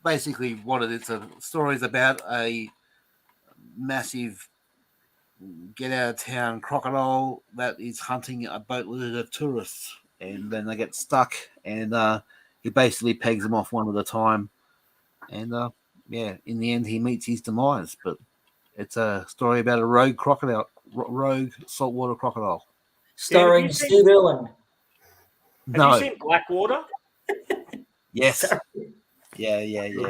basically what it is. A story is about a massive get out of town crocodile that is hunting a boatload of tourists, and then they get stuck, and he basically pegs them off one at a time, and in the end he meets his demise. But it's a story about a rogue saltwater crocodile, starring Steve Irwin. Have you seen Blackwater? Yes. Yeah.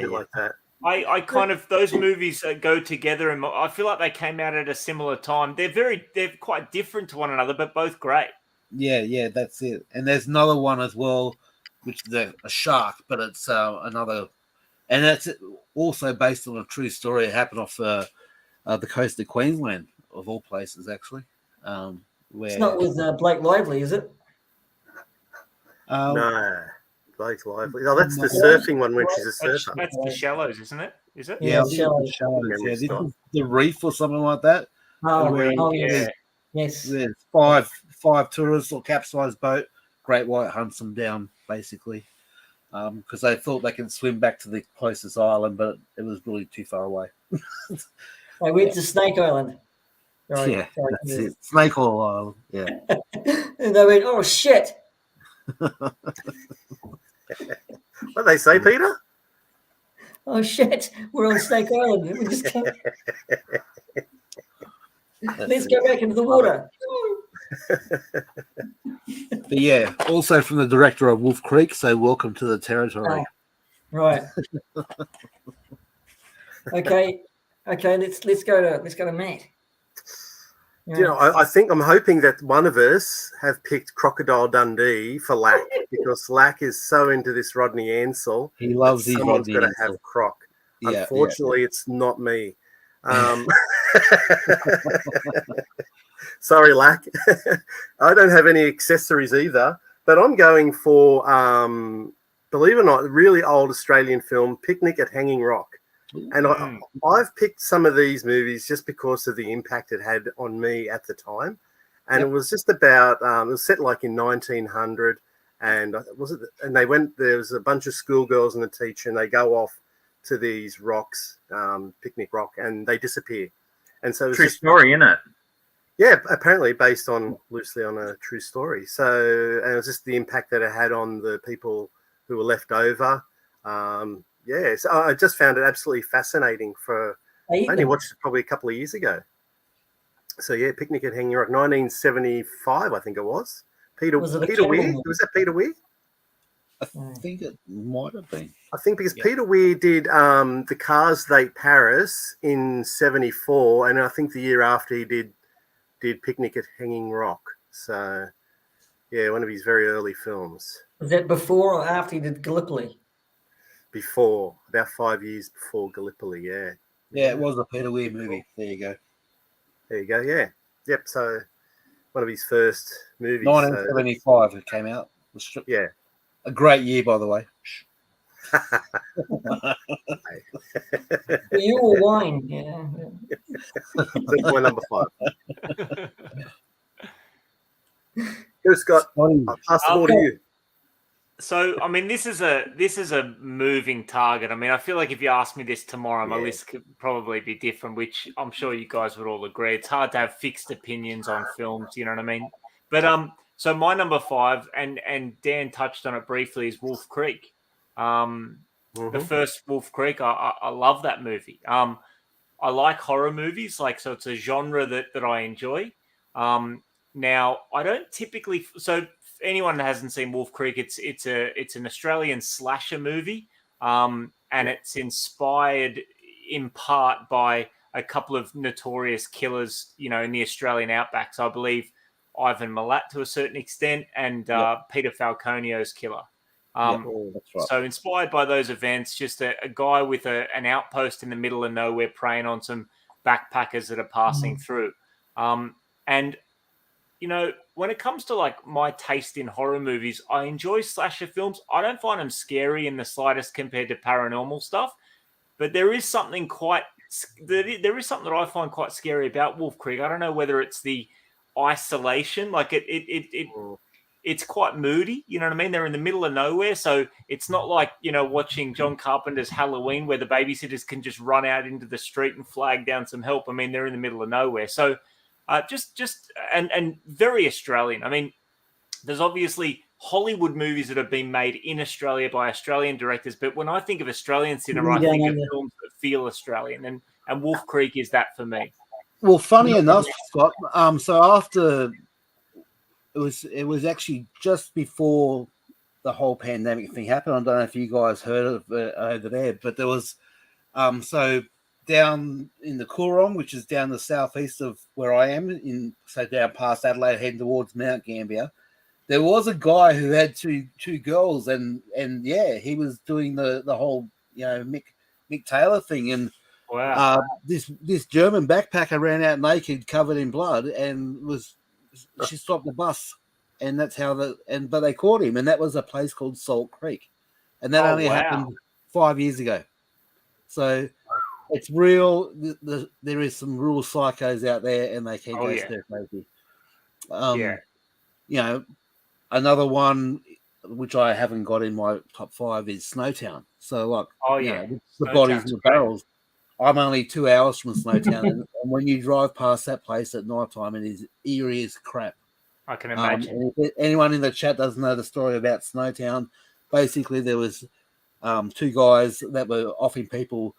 Like that. I kind of, those movies go together, and I feel like they came out at a similar time. They're quite different to one another, but both great. Yeah, that's it. And there's another one as well, which is a shark, but it's another, and that's also based on a true story. It happened off the coast of Queensland, of all places, actually. Where it's not with Blake Lively, is it? No. Blake's Lively. Oh, that's the surfing one when she's a surfer. That's The Shallows, isn't it? Is it? Yeah, The Shallows. This is The Reef or something like that. Yes. There's five tourists or capsized boat. Great White hunts them down, basically, because they thought they could swim back to the closest island, but it was really too far away. They went to Snake Island. Right. That's it. Snake Oil Island. Yeah. And they went, oh, shit. What they say, Peter? Oh shit! We're on Snake Island. We just can't. Let's go back into the water. But yeah, also from the director of Wolf Creek. So welcome to the territory. Right. Okay. Let's go to Matt. You know, I'm hoping that one of us have picked Crocodile Dundee for Lack because Lack is so into this Rodney Ansell. He loves his someone's Rodney got to Ansell. have Croc. Yeah, Unfortunately, it's not me. Sorry, Lack. I don't have any accessories either, but I'm going for believe it or not, a really old Australian film, Picnic at Hanging Rock. And I've picked some of these movies just because of the impact it had on me at the time. And it was just about, it was set like in 1900. And there was a bunch of schoolgirls and a teacher, and they go off to these rocks, Picnic Rock, and they disappear. And so it's true story, isn't it? Yeah, apparently based loosely on a true story. So, and it was just the impact that it had on the people who were left over. So I just found it absolutely fascinating. I only watched it probably a couple of years ago. So yeah, Picnic at Hanging Rock, 1975, I think it was. Peter Weir? Was that Peter Weir? I think it might have been. I think because Peter Weir did The Cars They Paris in 74, and I think the year after he did Picnic at Hanging Rock. So, yeah, one of his very early films. Was that before or after he did Gallipoli? Before, about 5 years before Gallipoli, yeah. Yeah, it was a Peter Weir movie. There you go, yeah. Yep, so one of his first movies. 1975 it came out. Yeah. A great year, by the way. You or wine, yeah. That's my number 5. Here's Scott. I'll pass the ball to you. So, I mean, this is a moving target. I mean, I feel like if you asked me this tomorrow, my list could probably be different, which I'm sure you guys would all agree. It's hard to have fixed opinions on films, you know what I mean? But so my number 5, and Dan touched on it briefly, is Wolf Creek. The first Wolf Creek, I love that movie. I like horror movies, so it's a genre that I enjoy. Now, I don't typically. So, if anyone that hasn't seen Wolf Creek, it's an Australian slasher movie, and it's inspired in part by a couple of notorious killers, in the Australian outback. So I believe Ivan Milat to a certain extent, and Peter Falconio's killer. That's right. So inspired by those events, just a guy with an outpost in the middle of nowhere preying on some backpackers that are passing through. And, when it comes to my taste in horror movies, I enjoy slasher films. I don't find them scary in the slightest compared to paranormal stuff, but there is something that I find quite scary about Wolf Creek. I don't know whether it's the isolation, it's quite moody, you know what I mean? They're in the middle of nowhere, so it's not like, watching John Carpenter's Halloween where the babysitters can just run out into the street and flag down some help. I mean, they're in the middle of nowhere. So and very Australian. I mean, there's obviously Hollywood movies that have been made in Australia by Australian directors, but when I think of Australian cinema, I think of films that feel Australian, and Wolf Creek is that for me. Well, funny enough, Scott, so after it was actually just before the whole pandemic thing happened. I don't know if you guys heard of it over there, but there was so down in the Coorong, which is down the southeast of where I am, down past Adelaide, heading towards Mount Gambier, there was a guy who had two girls, and he was doing the whole Mick Taylor thing, and wow, this German backpacker ran out naked, covered in blood, and she stopped the bus, and that's how but they caught him, and that was a place called Salt Creek, and that only happened 5 years ago. So it's real. There is some real psychos out there, and they can go stir crazy. Another one which I haven't got in my top 5 is Snowtown. So the bodies in the barrels. I'm only 2 hours from Snowtown, and when you drive past that place at night time, it is eerie as crap. I can imagine. If anyone in the chat doesn't know the story about Snowtown, basically there was 2 guys that were offering people,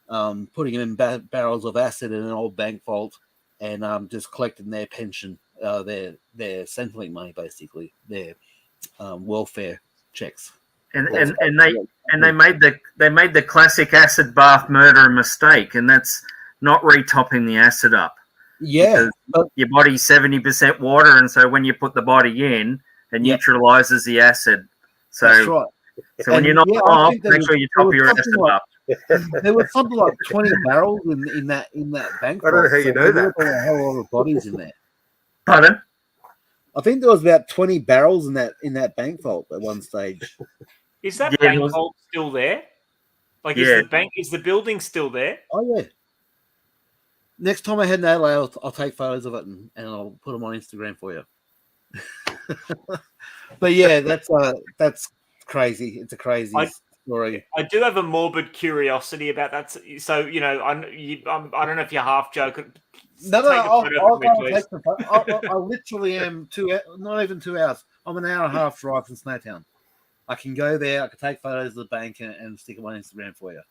putting them in barrels of acid in an old bank vault, and just collecting their pension, their Centrelink money, basically their welfare checks. And they made the classic acid bath murder mistake, and that's not retopping the acid up. Yeah, but your body's 70% water, and so when you put the body in, it neutralizes the acid. So, that's right. So when you're not off, make sure you top your acid up. There was something like 20 barrels in that bank. I don't know how you know that. There were a whole lot of bodies in there. Pardon? I think there was about 20 barrels in that bank vault at one stage. Is that Yeah, bank it was- vault still there? Like, Yeah. is the building still there? Oh yeah. Next time I head to Adelaide, I'll take photos of it and I'll put them on Instagram for you. But yeah, that's crazy. It's a crazy story. I do have a morbid curiosity about that. So I don't know if you're half joking. No, Take a I'll photo go of me, and please. take the photo. I literally am not even 2 hours. I'm an hour and a half drive from Snowtown. I can go there. I can take photos of the bank and stick them on Instagram for you.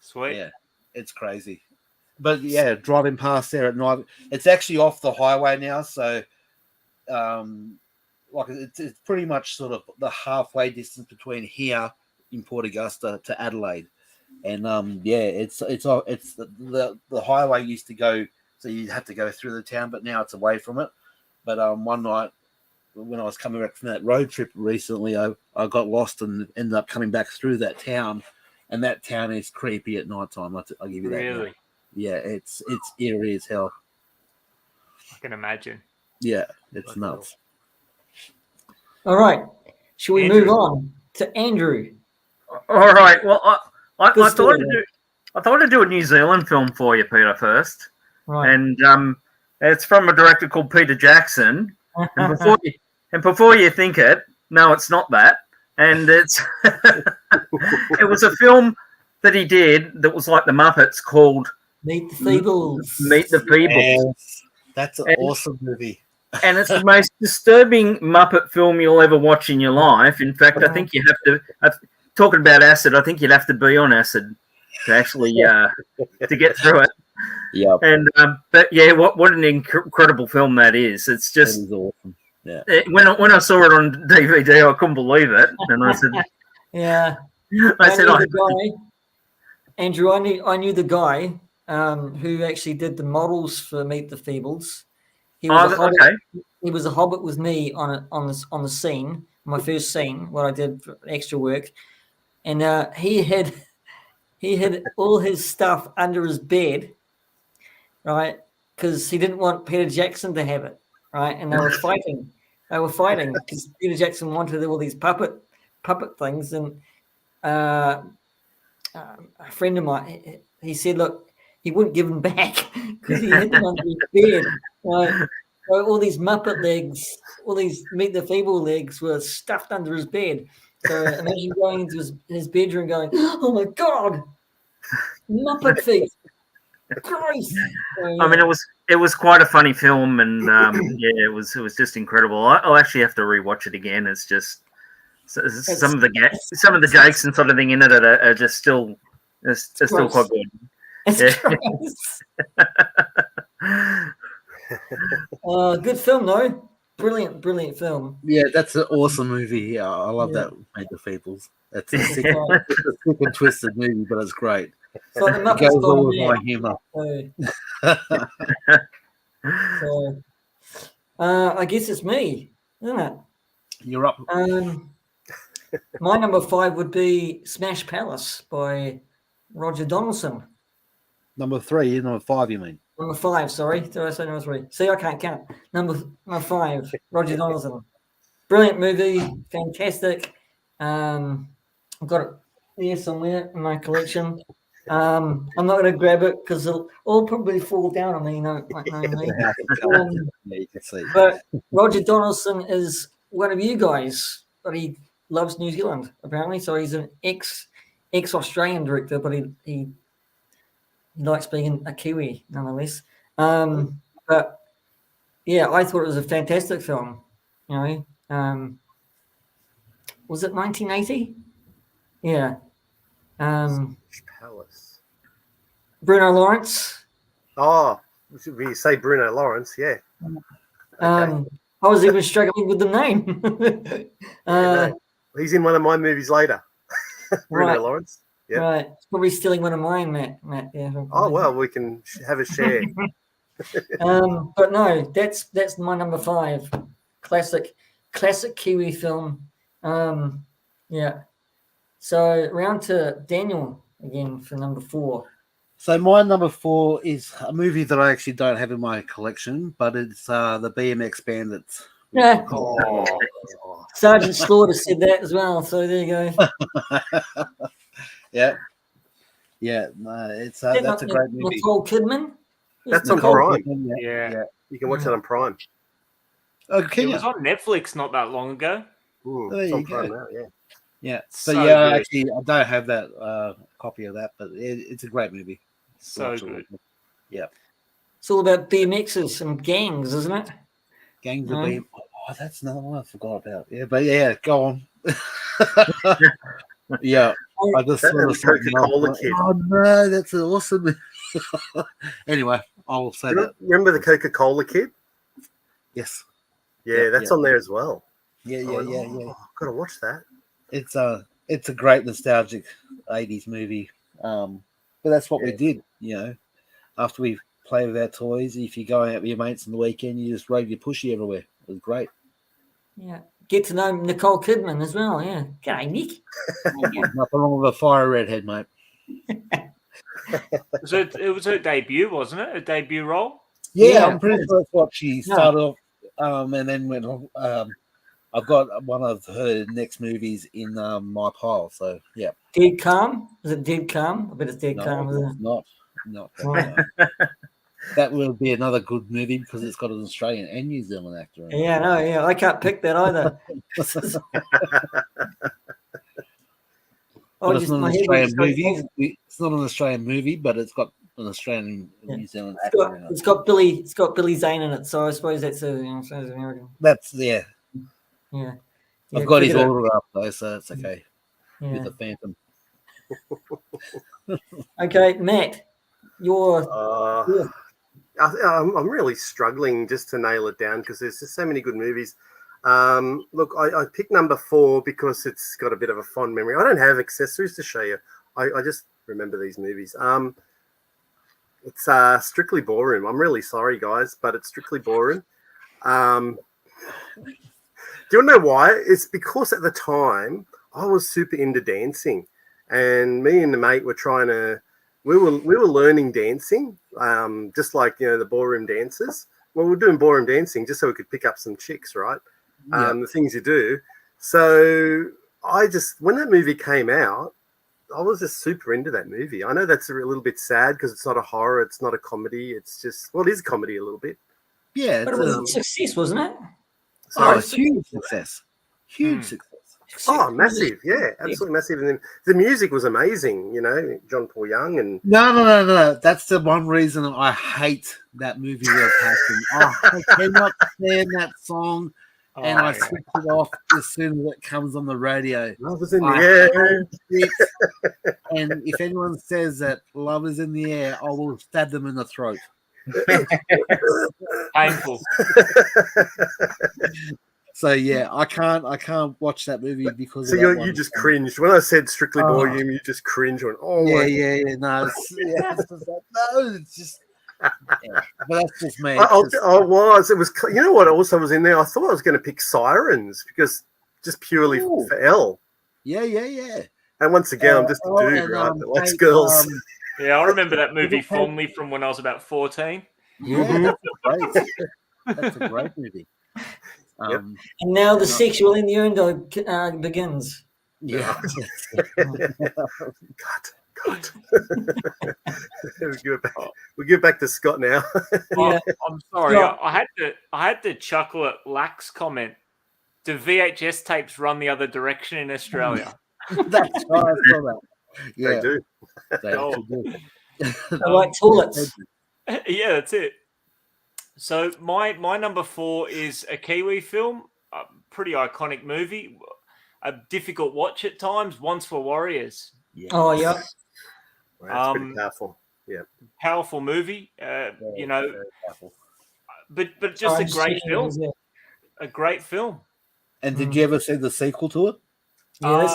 Sweet. Yeah, it's crazy. But yeah, driving past there at night, it's actually off the highway now. So, like it's pretty much sort of the halfway distance between here in Port Augusta to Adelaide, and yeah, it's the highway used to go, so you'd have to go through the town, but now it's away from it. But one night when I was coming back from that road trip recently, I got lost and ended up coming back through that town, and that town is creepy at night time. I'll give you that. Really? Yeah, it's eerie as hell. I can imagine. Yeah, it's nuts. All right. Shall we Andrew. move on to Andrew? All right. Well, I Good thought story, I'd do a New Zealand film for you, Peter, first, Right. and it's from a director called Peter Jackson. And before you think it, no, it's not that. And it's it was a film that he did that was like the Muppets called Meet the Feebles. Meet the Feebles. Yes, that's an awesome movie. And it's the most disturbing Muppet film you'll ever watch in your life. In fact, I think you have to. Talking about acid, I think you'd have to be on acid to actually to get through it. Yeah. And but yeah, what an incredible film that is. It's just That is awesome. Yeah. When I saw it on DVD, I couldn't believe it, and I said, Yeah. I said, knew the guy, Andrew. I knew the guy who actually did the models for Meet the Feebles. He was a hobbit. okay. He was a hobbit with me on the scene, my first scene, what I did for extra work, and he had all his stuff under his bed, right? Because he didn't want Peter Jackson to have it, right? And they were fighting. They were fighting because Peter Jackson wanted all these puppet things, and a friend of mine, he said, look, he wouldn't give them back because he had them under his bed. Right? So all these Muppet legs, all these Meet the Feeble legs were stuffed under his bed. So imagine going into his bedroom going, oh my God, Muppet feet. Christ. So, yeah. I mean, it was quite a funny film, and yeah, it was just incredible. I'll actually have to rewatch it again. It's just some of the jokes and sort of thing in it are just still still quite good. It's good film though. Brilliant film. Yeah, that's an awesome movie. Yeah, I love that. Made the Feebles. That's a sick, and twisted movie, but it's great. So the It Muppets goes all gone with my mad. humor. So I guess it's me, isn't it? You're up. My number 5 would be Smash Palace by Roger Donaldson. Number 3, number 5, you mean? Number 5, sorry. Did I say number 3? See, I can't count. Number 5, Roger Donaldson. Brilliant movie, fantastic. I've got it here somewhere in my collection. I'm not going to grab it because it'll all probably fall down on me. Yeah, you can see. But Roger Donaldson is one of you guys, but he loves New Zealand apparently. So he's an ex-Australian director, but he likes being a Kiwi nonetheless. But yeah, I thought it was a fantastic film. You know, was it 1980? Yeah. Palace. Bruno Lawrence. Oh, when you say Bruno Lawrence, yeah. Okay. I was even struggling with the name. No. He's in one of my movies later. Bruno Right. Lawrence. Yep. Right. Probably stealing one of mine, Matt. Yeah. Oh well, we can have a share. But no, that's my number 5. Classic Kiwi film. Yeah. So round to Daniel again for number 4. So my number 4 is a movie that I actually don't have in my collection, but it's the BMX Bandits Yeah. Oh, Sergeant Slaughter said that as well. So there you go. Yeah. Yeah, no, it's that's a great movie. Nicole Kidman. that's on Nicole Prime. Kidman, Yeah. You can watch it on Prime. Oh, It can you? was on Netflix not that long ago. There It's you on Prime go. now, yeah. Yeah. So But yeah, good. actually, I don't have that copy of that, but it's a great movie. So Watch it. good. Yeah. It's all about BMXs and gangs, isn't it? Gangs No. of Beam. Oh, that's another one I forgot about. Yeah, but yeah, go on. Yeah. I just That saw and the Coca-Cola Kid. Oh no, that's an awesome movie. Anyway, I will say that. Remember the Coca-Cola Kid? Yes. Yeah, that's on there as well. Yeah, I yeah, went, yeah. Gotta watch that. It's a great nostalgic 80s movie. But that's what we did, you know. After we play with our toys, if you're going out with your mates on the weekend, you just rode your pushy everywhere. It was great. Yeah. Get to know Nicole Kidman as well. Yeah. G'day, Nick. Nothing wrong with a fire redhead, mate. It was her debut, wasn't it? A debut role? Yeah, Yeah, I'm pretty it sure that's what she started off, and then went on. I've got one of her next movies in my pile. So yeah. Dead Calm? Is it Dead Calm? I bet it's Dead No, Calm. Isn't it's it? not. Right. That will be another good movie because it's got an Australian and New Zealand actor in it. Yeah, no, yeah. I can't pick that either. But it's not an my head Australian was movie. It's not an Australian movie, but it's got an Australian and New Zealand actor in it. It's got Billy Zane in it, so I suppose that's an American. That's Yeah. I've got his figured it. autograph though, so it's okay. Yeah. With the Phantom. Okay, Matt, you're I'm really struggling just to nail it down because there's just so many good movies. Look, I picked number 4 because it's got a bit of a fond memory. I don't have accessories to show you. I just remember these movies. It's Strictly Ballroom. I'm really sorry, guys, but it's Strictly Ballroom. Do you know why? It's because at the time I was super into dancing, and me and the mate were trying to. We were learning dancing, just like the ballroom dancers. Well, we're doing ballroom dancing just so we could pick up some chicks, right? The things you do. So when that movie came out, I was just super into that movie. I know that's a little bit sad because it's not a horror, it's not a comedy. It's just it is a comedy a little bit. Yeah, but it was a success, wasn't it? Oh, huge success. Huge success. Oh, massive. Yeah, absolutely massive. And then the music was amazing, John Paul Young and No. That's the one reason I hate that movie with passion. I cannot stand that song, and I switch it off as soon as it comes on the radio. Love is in the air. And if anyone says that love is in the air, I will stab them in the throat. Painful. So yeah, I can't watch that movie because. So you just cringed when I said Strictly Ballroom. You just cringed. Went, oh yeah, my yeah, no, it's just. Yeah. But that's just me. It was. You know what? Also was in there. I thought I was going to pick Sirens because just purely for Elle. Yeah. And once again, I'm just a dude, right? That likes girls. Yeah, I remember that movie fondly from when I was about 14. Yeah, that's a great movie. And now the sexual innuendo begins. Yeah. God. we go back to Scott now. Yeah. I'm sorry. I had to chuckle at Lack's comment. Do VHS tapes run the other direction in Australia? That's right. I saw that. Yeah. They do. They do. Like toilets. Yeah, that's it. So my number 4 is a Kiwi film, a pretty iconic movie, a difficult watch at times. Once for Warriors. Yeah. Oh yeah. Wow, that's pretty powerful. Yeah. Powerful movie. Very powerful. But just a great film. A great film. And did you ever see the sequel to it? Yeah, that's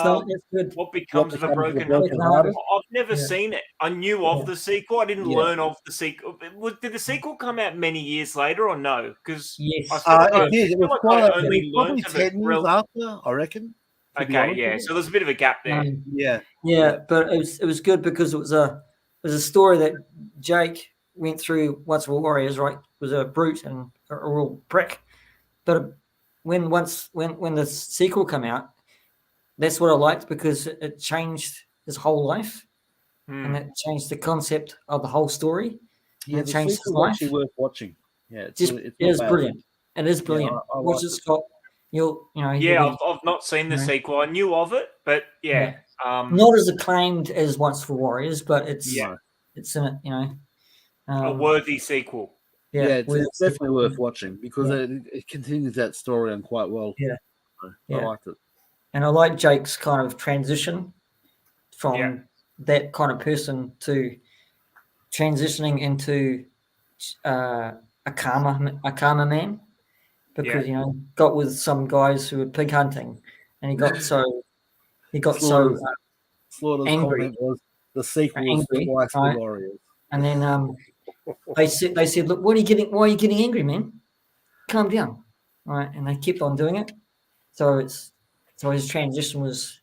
good. What becomes of a broken heart? I've never seen it. I knew of the sequel. I didn't learn of the sequel. Did the sequel come out many years later or no? Because yes, it did. It was probably 10 years after, I reckon. Okay, yeah. So there's a bit of a gap there. Yeah, but it was good because it was a story that Jake went through once for Warriors, right? Was a brute and a real prick, but when the sequel came out, that's what I liked because it changed his whole life, and it changed the concept of the whole story. Yeah, and it the changed his sequel's life. actually worth watching. Yeah, it's Just it's it not is bad. brilliant. It is Yeah, brilliant. I Watch liked it, it. Scott. You'll Yeah, I've not seen the you know. sequel. I knew of it, but yeah. Not as acclaimed as Once for Warriors, but it's Yeah. it's in it. A worthy sequel. Yeah, it's with- definitely worth watching because Yeah. it continues that story on quite well. Yeah. So Yeah. I liked it. And I like Jake's kind of transition from Yeah. that kind of person to transitioning into a karma man, because got with some guys who were pig hunting, and he got so Slaughter's angry. comment was the sequel is Angry, twice right? the Warriors. And then they said, look, why are you getting angry, man? Calm down, right? And they kept on doing it. So his transition was,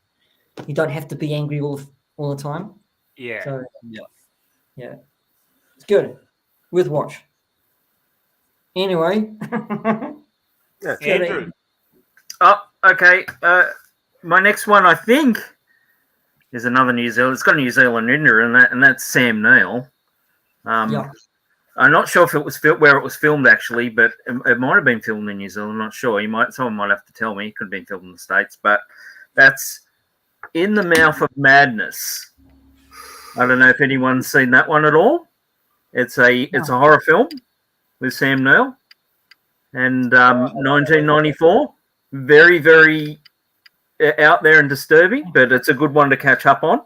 you don't have to be angry all the time. Yeah. So Yeah. it's good. With watch. Anyway, Andrew. Oh, okay. My next one, I think, is another New Zealand. It's got a New Zealand in there, and that's Sam Neill. yeah. I'm not sure if it was where it was filmed actually, but it might have been filmed in New Zealand. I'm not sure. Someone might have to tell me. It could have been filmed in the States, but that's In the Mouth of Madness. I don't know if anyone's seen that one at all. It's a horror film with Sam Neill, and 1994. Very, very out there and disturbing, but it's a good one to catch up on.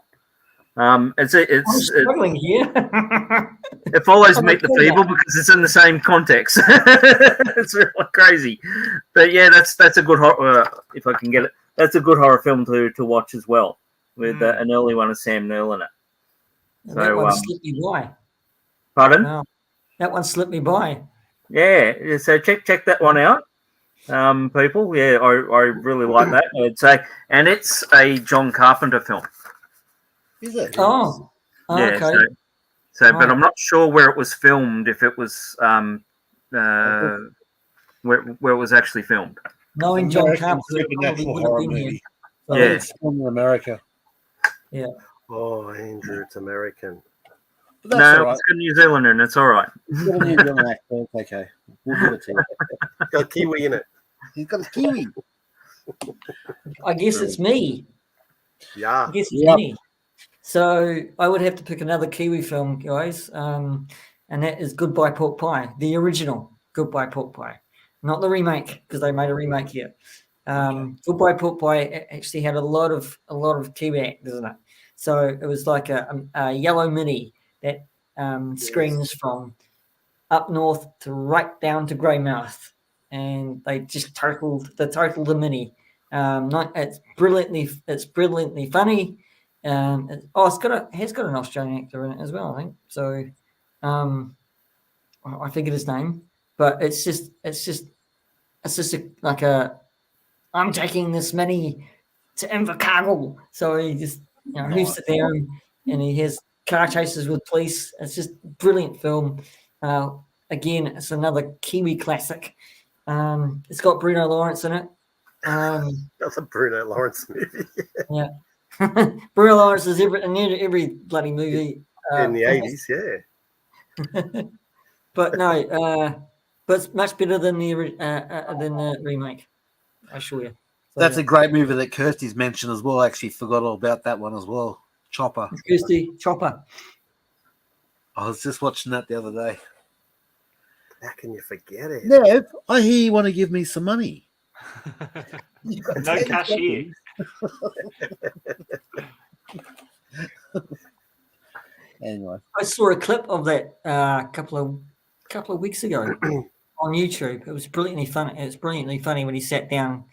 I'm struggling here. It follows Meet the Feeble because it's in the same context. It's really crazy, but yeah, that's a good horror. If I can get it, that's a good horror film to watch as well, with an early one of Sam Neill in it. So that one slipped me by. Pardon? No, that one slipped me by. Yeah, so check that one out, people. Yeah, I really like that. It's a John Carpenter film. Is it? Oh, Yeah, okay. So, but I'm not sure where it was filmed. If it was where it was actually filmed. Knowing John American Carpenter, it probably supernatural would have horror been here. movie. So, Yeah. It's from America. Yeah. Oh, Andrew, it's American. But that's No, all right. it's got New Zealand in it. It's all right. He's got a New Zealand accent. Okay, we'll give it to you. Got Kiwi in it. He's got a Kiwi. I guess it's me. Yeah. I guess it's Yep. me. So I would have to pick another Kiwi film, guys, and that is Goodbye Pork Pie, the original Goodbye Pork Pie, not the remake, because they made a remake here. Goodbye Pork Pie actually had a lot of Kiwi actors in it. So it was like a yellow mini that screens from up north to right down to Greymouth, and they just totaled the mini. It's brilliantly funny. It's got an Australian actor in it as well, I think. So, I forget his name, but it's just I'm taking this mini to Invercargill. So he just hoofs it there, and he has car chases with police. It's just brilliant film. Again, it's another Kiwi classic. It's got Bruno Lawrence in it. That's a Bruno Lawrence movie. Yeah. Bruno Lawrence is in every bloody movie In the 80s, yeah. but no, but it's much better than the remake. I assure you. So, That's a great movie that Kirsty's mentioned as well. I actually forgot all about that one as well. Chopper. Kirsty Chopper. I was just watching that the other day. How can you forget it? Nev, I hear you want to give me some money. No cash here. Anyway, I saw a clip of that a couple of weeks ago on YouTube. It was brilliantly funny. It was brilliantly funny when he sat down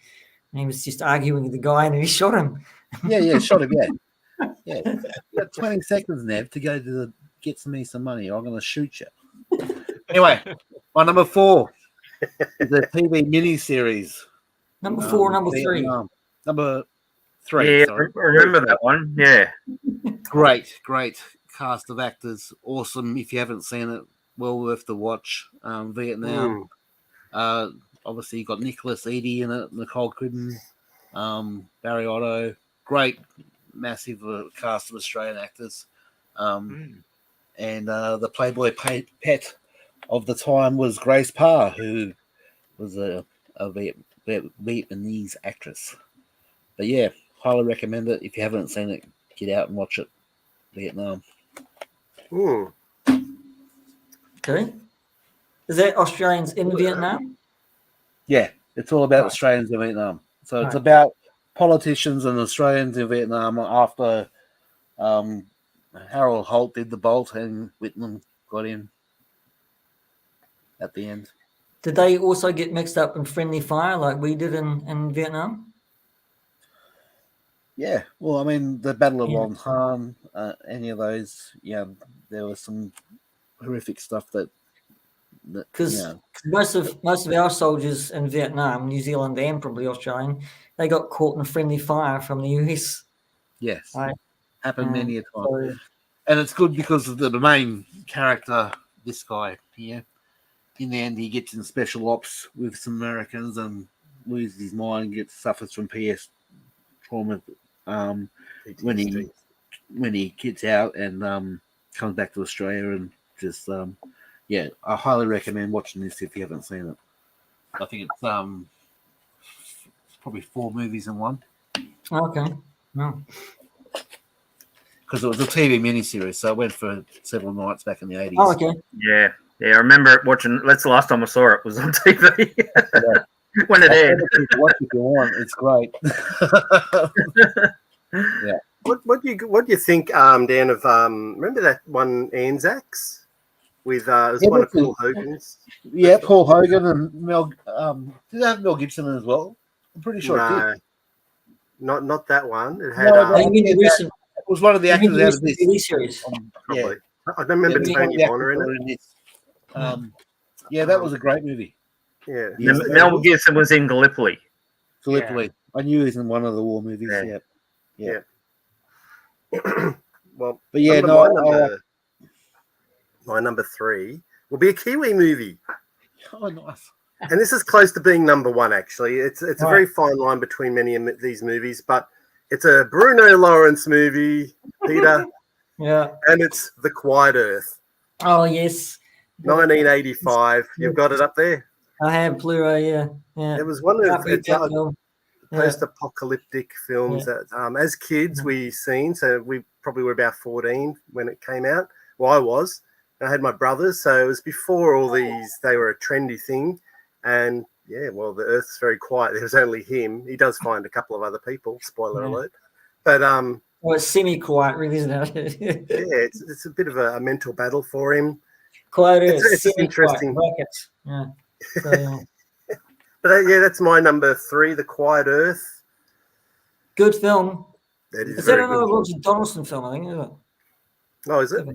and he was just arguing with the guy and he shot him. yeah, shot him. Yeah. You got 20 seconds, Nev, to go to get me some money, or I'm going to shoot you. Anyway, my number 4 is a TV miniseries. Number 4, number 3. Vietnam. Number 3. Yeah, Sorry. I remember that one. Yeah. Great cast of actors. Awesome. If you haven't seen it, well worth the watch. Vietnam. Obviously, you got Nicholas Eady in it, Nicole Kidman, Barry Otto. Great, massive cast of Australian actors. And the Playboy pet of the time was Grace Parr, who was a Vietnamese actress. But yeah, highly recommend it. If you haven't seen it, get out and watch it. Vietnam. Ooh. Okay. Is that Australians in Vietnam? Yeah, it's all about Right. Australians in Vietnam. So it's Right. about politicians and Australians in Vietnam after Harold Holt did the bolt and Whitlam got in at the end. Did they also get mixed up in friendly fire like we did in Vietnam? Yeah, well, I mean, the Battle of Yeah. Long Han, any of those, yeah, there was some horrific stuff that Because most of our soldiers in Vietnam, New Zealand and probably Australian, they got caught in friendly fire from the US. yes, Right. happened many a time. So, And it's good because of the main character, this guy here. In the end, he gets in special ops with some Americans and loses his mind, suffers from PS trauma when he gets out and comes back to Australia and just I highly recommend watching this if you haven't seen it. I think it's probably 4 movies in one. okay. No. Because it was a TV miniseries, so it went for several nights back in the 80s. Oh, okay. Yeah, I remember it watching. That's the last time I saw it. Was on TV when it aired. Watch if you want. It's great. Yeah. What do you think, Dan? Of remember that one Anzacs with it was one of Paul Hogan's. Yeah, Paul Hogan and Mel. Did it have Mel Gibson as well? I'm pretty sure it did. Not that one. It had. Recent, it was one of the actors out of this TV series. Probably. Yeah. I don't remember Tony Bonner in it. That was a great movie. Yeah. Mel Gibson was in Gallipoli. Gallipoli. Yeah. I knew he was in one of the war movies. Yeah. Well, but yeah, my number 3 will be a Kiwi movie. Oh, nice. And this is close to being number 1, actually. It's a very fine line between many of these movies, but it's a Bruno Lawrence movie, Peter. Yeah. And it's The Quiet Earth. Oh, yes. 1985. You've got it up there? I have Blu-ray, yeah. It was one of post-apocalyptic films that, as kids, we seen. So we probably were about 14 when it came out. Well, I was. I had my brothers, so it was before all these. They were a trendy thing, and the Earth's very quiet. There's only him. He does find a couple of other people. Spoiler alert. But well, it's semi-quiet, really, isn't it? it's a bit of a mental battle for him. Quiet Earth. It's interesting. Brackets. Yeah. So, but that's my number 3, The Quiet Earth. Good film. That is that another Roger Donaldson film, I think, isn't it? Oh, is it?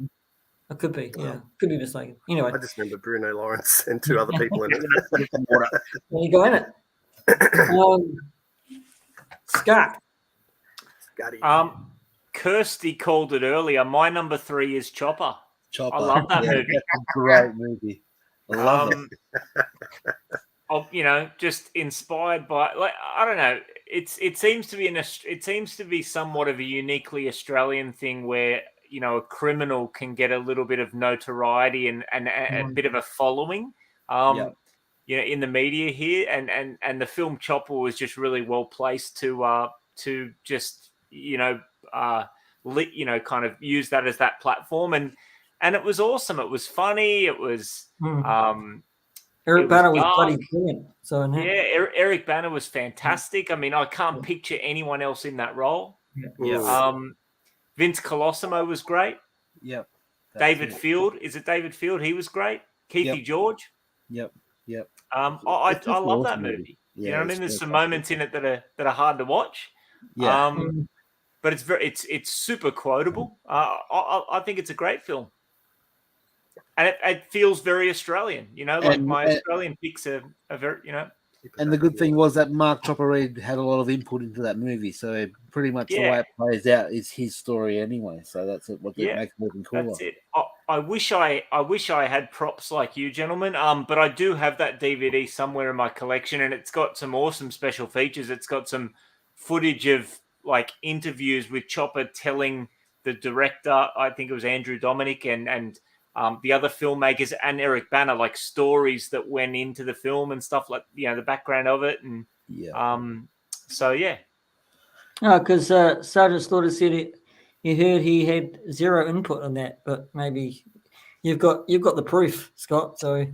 It could be, yeah. Could be mistaken. Anyway. I just remember Bruno Lawrence and 2 other people in it. There you go in it. Scott. Scotty. Kirsty called it earlier. My number 3 is Chopper. I love that movie. That's a great movie. I love it. Just inspired by, I don't know. It seems to be somewhat of a uniquely Australian thing where a criminal can get a little bit of notoriety and a bit of a following. In the media here, and the film Chopper was just really well placed to just kind of use that as that platform, and it was awesome. It was funny. It was Eric Bana was bloody brilliant. So Eric Bana was fantastic. I mean, I can't picture anyone else in that role. Vince Colosimo was great. Yep. David Field. Is it David Field? He was great. Keithy George. Yep. I love that movie. You know what I mean? There's some moments in it that are hard to watch. Yeah. But it's super quotable. I think it's a great film. And it feels very Australian, my Australian picks are very, And the good thing was that Mark Chopper Reed had a lot of input into that movie, so pretty much the way it plays out is his story anyway. So that's what makes it even cooler. That's it. I wish I had props like you gentlemen. But I do have that DVD somewhere in my collection, and it's got some awesome special features. It's got some footage of like interviews with Chopper telling the director, I think it was Andrew Dominic, and the other filmmakers and Eric Bana, like stories that went into the film and stuff, like the background of it, and so yeah. Oh, because Sergeant Slaughter said he heard he had zero input on that, but maybe you've got the proof, Scott. So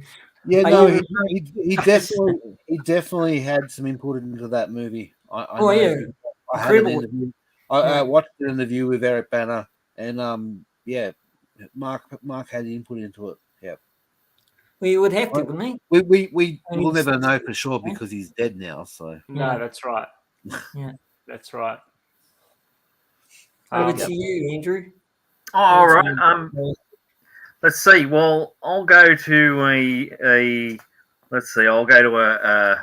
Yeah, Are no, you- he definitely had some input into that movie. I Oh, know yeah. because I had an Incredible. interview. I watched an interview with Eric Bana, and Mark had input into it. Yeah, well, you would have to, wouldn't he? we And will he's- never know for sure because he's dead now. So No, Yeah. that's right. Yeah. That's right. Over to you, Andrew. All Over right. to you. Let's see. Well, I'll go to I'll go to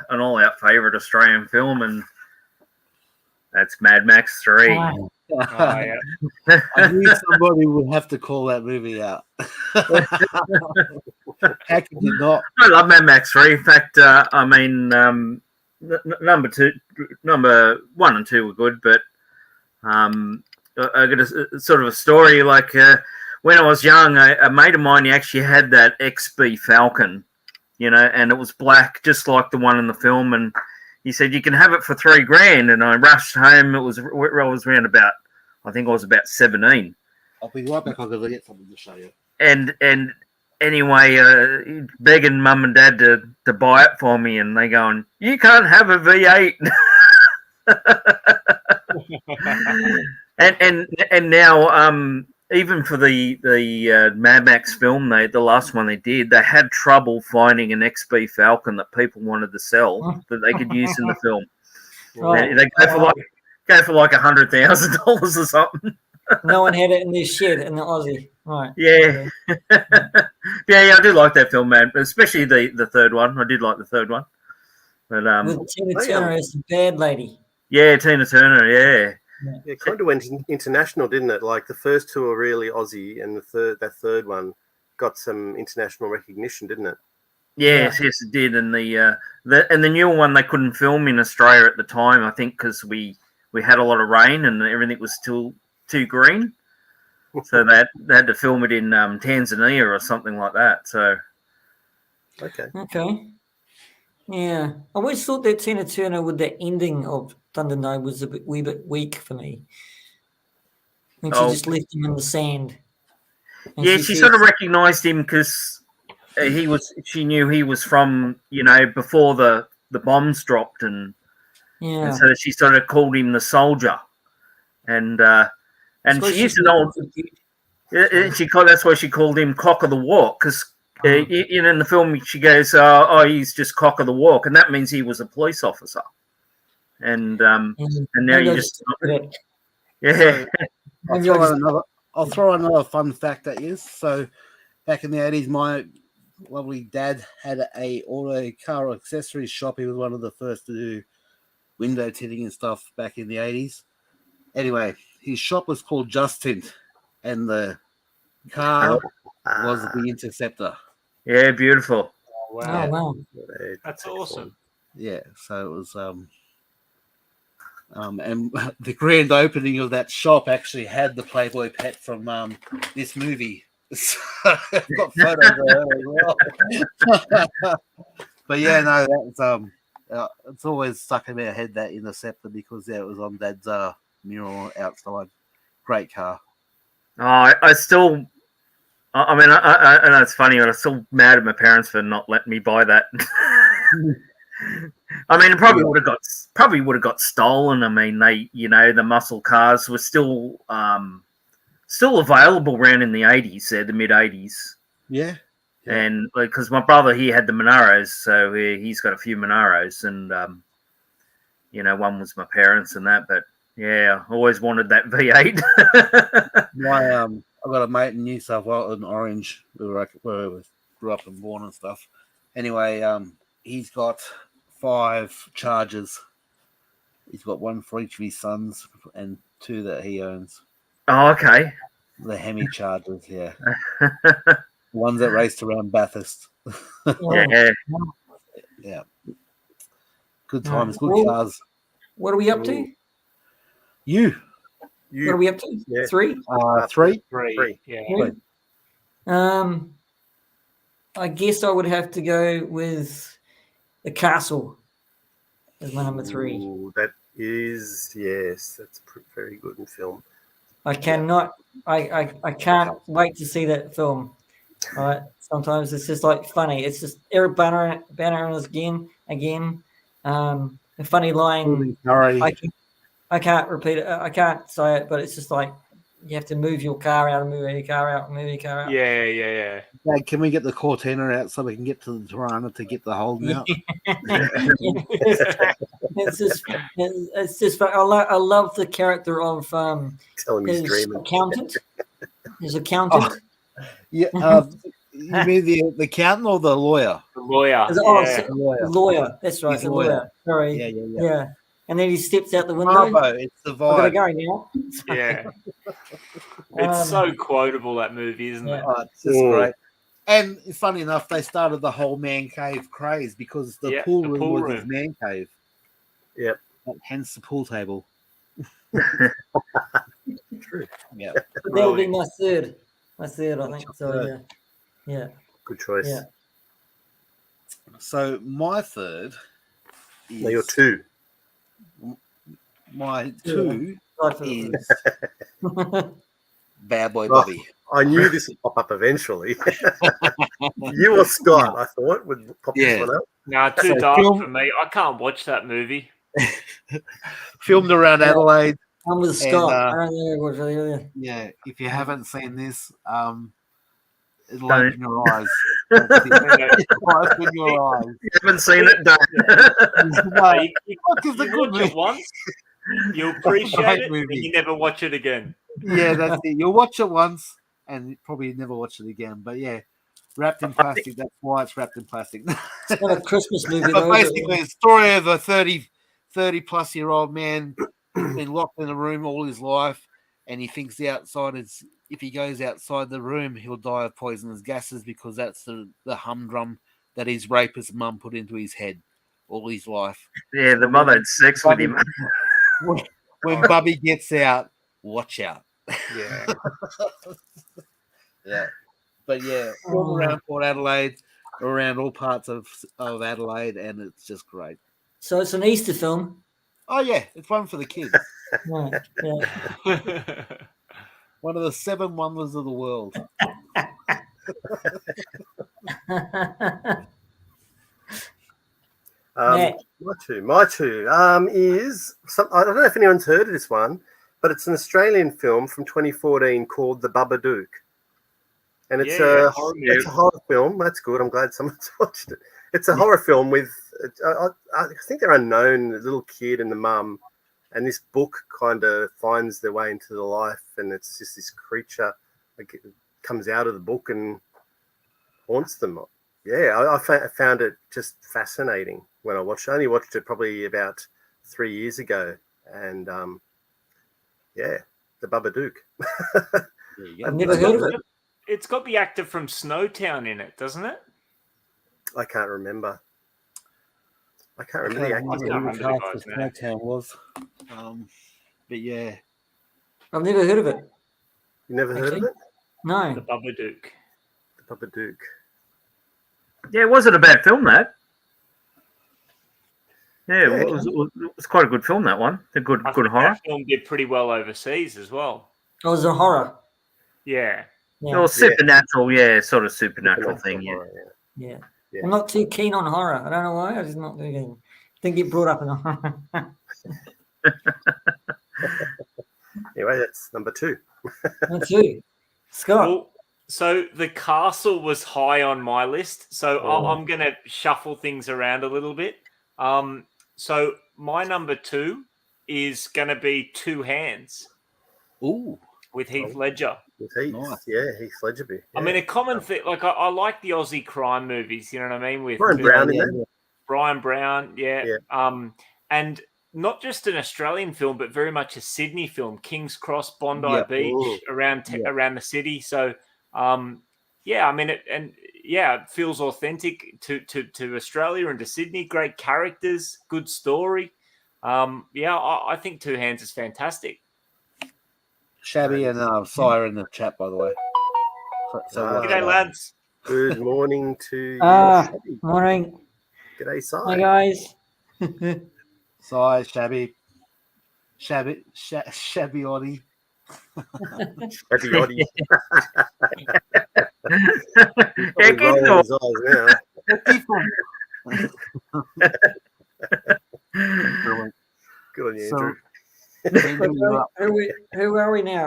an all-out favorite Australian film, and that's Mad Max 3. Oh, yeah. I knew somebody would have to call that movie out. How could you not? I love Mad Max 3. In fact, number 1 and 2 were good, but I got a sort of a story like when I was young, a mate of mine, he actually had that XB Falcon, and it was black, just like the one in the film. And he said, you can have it for $3,000. And I rushed home. I was around about, I think I was about 17. I'll be right back. I'm going to get something to show you. And anyway, begging mum and dad to buy it for me. And they going, you can't have a V8. and now, even for the Mad Max film, the last one they did, they had trouble finding an XB Falcon that people wanted to sell that they could use in the film. Right. They go for like $100,000 or something. No one had it in their shed in the Aussie. Right. Yeah. Yeah, I do like that film, man. Especially the third one. I did like the third one. But With Tina Turner as the bad lady. yeah, Tina Turner. Yeah. Yeah, it kind of went international, didn't it? Like the first two are really Aussie, and that third one got some international recognition, didn't it? Yes, it did. And the newer one they couldn't film in Australia at the time, I think, because we had a lot of rain and everything was still too green. So they had to film it in Tanzania or something like that. So Okay. Yeah. I always thought that Tina Turner with the ending of Thunder Night was a wee bit weak for me. When she just left him in the sand. And yeah, she said, sort of recognised him because she knew he was from, before the bombs dropped, and so she sort of called him the soldier, and she used an old. That's why she called him Cock of the Walk, because in the film she goes, "Oh, he's just Cock of the Walk," and that means he was a police officer, and now you just yeah. I'll throw another fun fact at you. So, back in the 80s, my lovely dad had a auto car accessories shop. He was one of the first to do window tinting and stuff back in the 80s. Anyway, his shop was called Just Tint, and the car was the Interceptor. Yeah, beautiful. Oh, wow. Oh, wow. That's awesome. Yeah, so it was and the grand opening of that shop actually had the Playboy pet from this movie. So I've got photos of her as well. But yeah, no, that's it's always stuck in my head, that Interceptor, because it was on Dad's mural outside. Great car. Oh, I still. I mean, I know it's funny, but I'm still mad at my parents for not letting me buy that. I mean, it probably would have got stolen. I mean, the muscle cars were still available around in the 80s, the mid 80s. Yeah. And because my brother, he had the Monaros, so he's got a few Monaros, and one was my parents and that. But yeah, I always wanted that V8. I got a mate in New South Wales, in Orange, where I grew up and born and stuff. Anyway, he's got 5 Chargers. He's got one for each of his sons and 2 that he owns. Oh, okay. The Hemi Chargers, yeah. The ones that raced around Bathurst. Yeah. Yeah. Good Yeah. times, good Well, cars. What are we up to? Ooh. You, What are we up to? Yeah. 3? 3? Three. Yeah. Right. I guess I would have to go with The Castle as my number 3. Ooh, that is, yes, that's very good in film. I cannot. I can't wait to see that film. Right? Sometimes it's just like funny. It's just Eric Banner again. A funny line. Murray. I can't repeat it. I can't say it, but it's just like you have to move your car out, move your car out, move your car out. Yeah. Dad, can we get the Cortina out so we can get to the Tirana to get the Holden out? It's just. I love the character of Tell him he's his dreaming. accountant. His accountant. Yeah. You mean the accountant or the lawyer? The lawyer. Lawyer. That's right. He's The lawyer. lawyer. Sorry. Yeah. And then he steps out the window. Bravo, it's the I've got to vibe. go now. Yeah. It's so quotable, that movie, isn't it? Oh, it's just great. And funny enough, they started the whole man cave craze because the pool room was his man cave. Yep. Hence the pool table. True. Yeah. That'll be my third. I think. So yeah. Good choice. Yeah. So my third is No, you're 2. my 2 is Bad Boy Oh, Bobby. I knew this would pop up eventually. You or Scott, I thought, would pop this one up. No, too dark for me. I can't watch that movie. Filmed around Adelaide. I'm with Scott. And, I don't know what really. Yeah, if you haven't seen this, it'll Don't. open your eyes. It'll open your eyes. You haven't seen it, don't. No, You it's a good watch movie. it once, you appreciate Great it, movie. and you never watch it again. Yeah, that's it. You'll watch it once and probably never watch it again. But yeah, wrapped in plastic. That's why it's wrapped in plastic. It's not a Christmas movie But though. basically, a story of a 30 plus year old man who's been locked in a room all his life, and he thinks the outside is, if he goes outside the room, he'll die of poisonous gases because that's the humdrum that his rapist mum put into his head all his life. Yeah, the mother had sex with him. When Bubby gets out, watch out. Yeah. Yeah. But yeah, all around Port Adelaide, around all parts of Adelaide, and it's just great. So it's an Easter film. Oh yeah, it's one for the kids. Right. Yeah. One of the 7 wonders of the world. My two is I don't know if anyone's heard of this one, but it's an Australian film from 2014 called The Babadook, and it's a horror film. That's good. I'm glad someone's watched it. It's a horror film with I think they're unknown, the little kid and the mum, and this book kind of finds their way into the life, and it's just this creature that comes out of the book and haunts them. Yeah, I found it just fascinating when I watched it. I only watched it probably about 3 years ago. And, The Babadook. I've never heard of it. It's got the actor from Snowtown in it, doesn't it? I can't remember. I can't remember the actor's can't name. remember the guy's name. Snowtown was. But yeah. I've never heard of it. You never heard of it? No. The Babadook. The Babadook. Yeah, it wasn't a bad film, that. Yeah, Yeah. it was quite a good film, that one. A good I think horror. that film did pretty well overseas as well. Oh, it was a horror. Yeah. Yeah. Or supernatural, sort of supernatural thing, yeah. Horror, Yeah. Yeah. I'm not too keen on horror. I don't know why. I'm just not too keen. Didn't get brought up in a horror. Anyway, that's number 2. Me too. Scott. Well, so The Castle was high on my list. So I'm going to shuffle things around a little bit. So my number 2 is going to be Two Hands. Ooh. With Heath Ledger. With Heath. Nice. Yeah, Heath Ledger. Yeah. I mean, a common thing, like I like the Aussie crime movies, you know what I mean? With Brian Brown in there. Brian Brown, yeah. Yeah. And not just an Australian film, but very much a Sydney film. King's Cross, Bondi Yeah. Beach, around the city. So, yeah, I mean, it feels authentic to Australia and to Sydney. Great characters, good story. I think Two Hands is fantastic. Shabby and Sire in the chat, by the way. G'day, lads. Good morning to you. Shabby. Morning. G'day, Si. Hi, guys. Sire, Shabby. Shabby Oddie. Shabby Oddie. Heck, rolling his eyes now. Good on you, Andrew. Who are we now?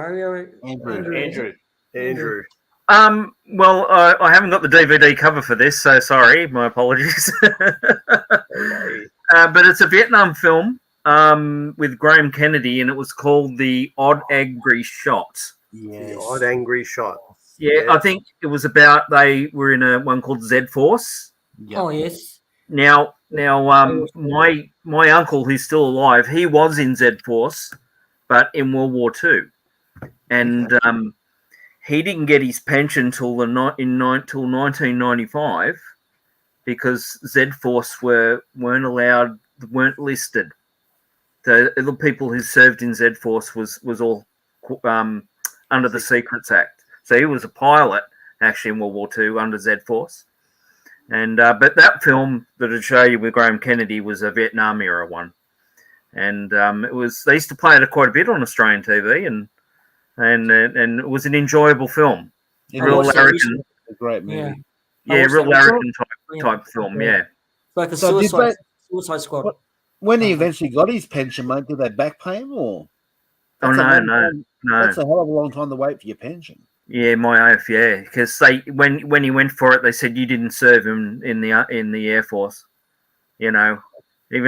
Andrew. Well, I haven't got the DVD cover for this, so sorry. My apologies. But it's a Vietnam film with Graham Kennedy, and it was called The Odd Angry Shot. Yes. The Odd Angry Shot. Yeah, yes. I think it was about they were in one called Z Force. Yep. Oh, yes. Now, my uncle, who's still alive, he was in Z Force, but in World War II, and he didn't get his pension till 1995 because Z Force weren't listed. The people who served in Z Force was all under the Secrets Act. So he was a pilot actually in World War II under Z Force. And but that film that I show you with Graham Kennedy was a Vietnam era one, and it was they used to play it quite a bit on Australian TV, and it was an enjoyable film. Real Larrikin, a great movie. Yeah, real Larrikin type film. Yeah, like a Suicide Squad. When he eventually got his pension, mate, did they back pay him or? No. That's a hell of a long time to wait for your pension. Yeah, my oath, yeah, because when he went for it, they said you didn't serve him in the Air Force, even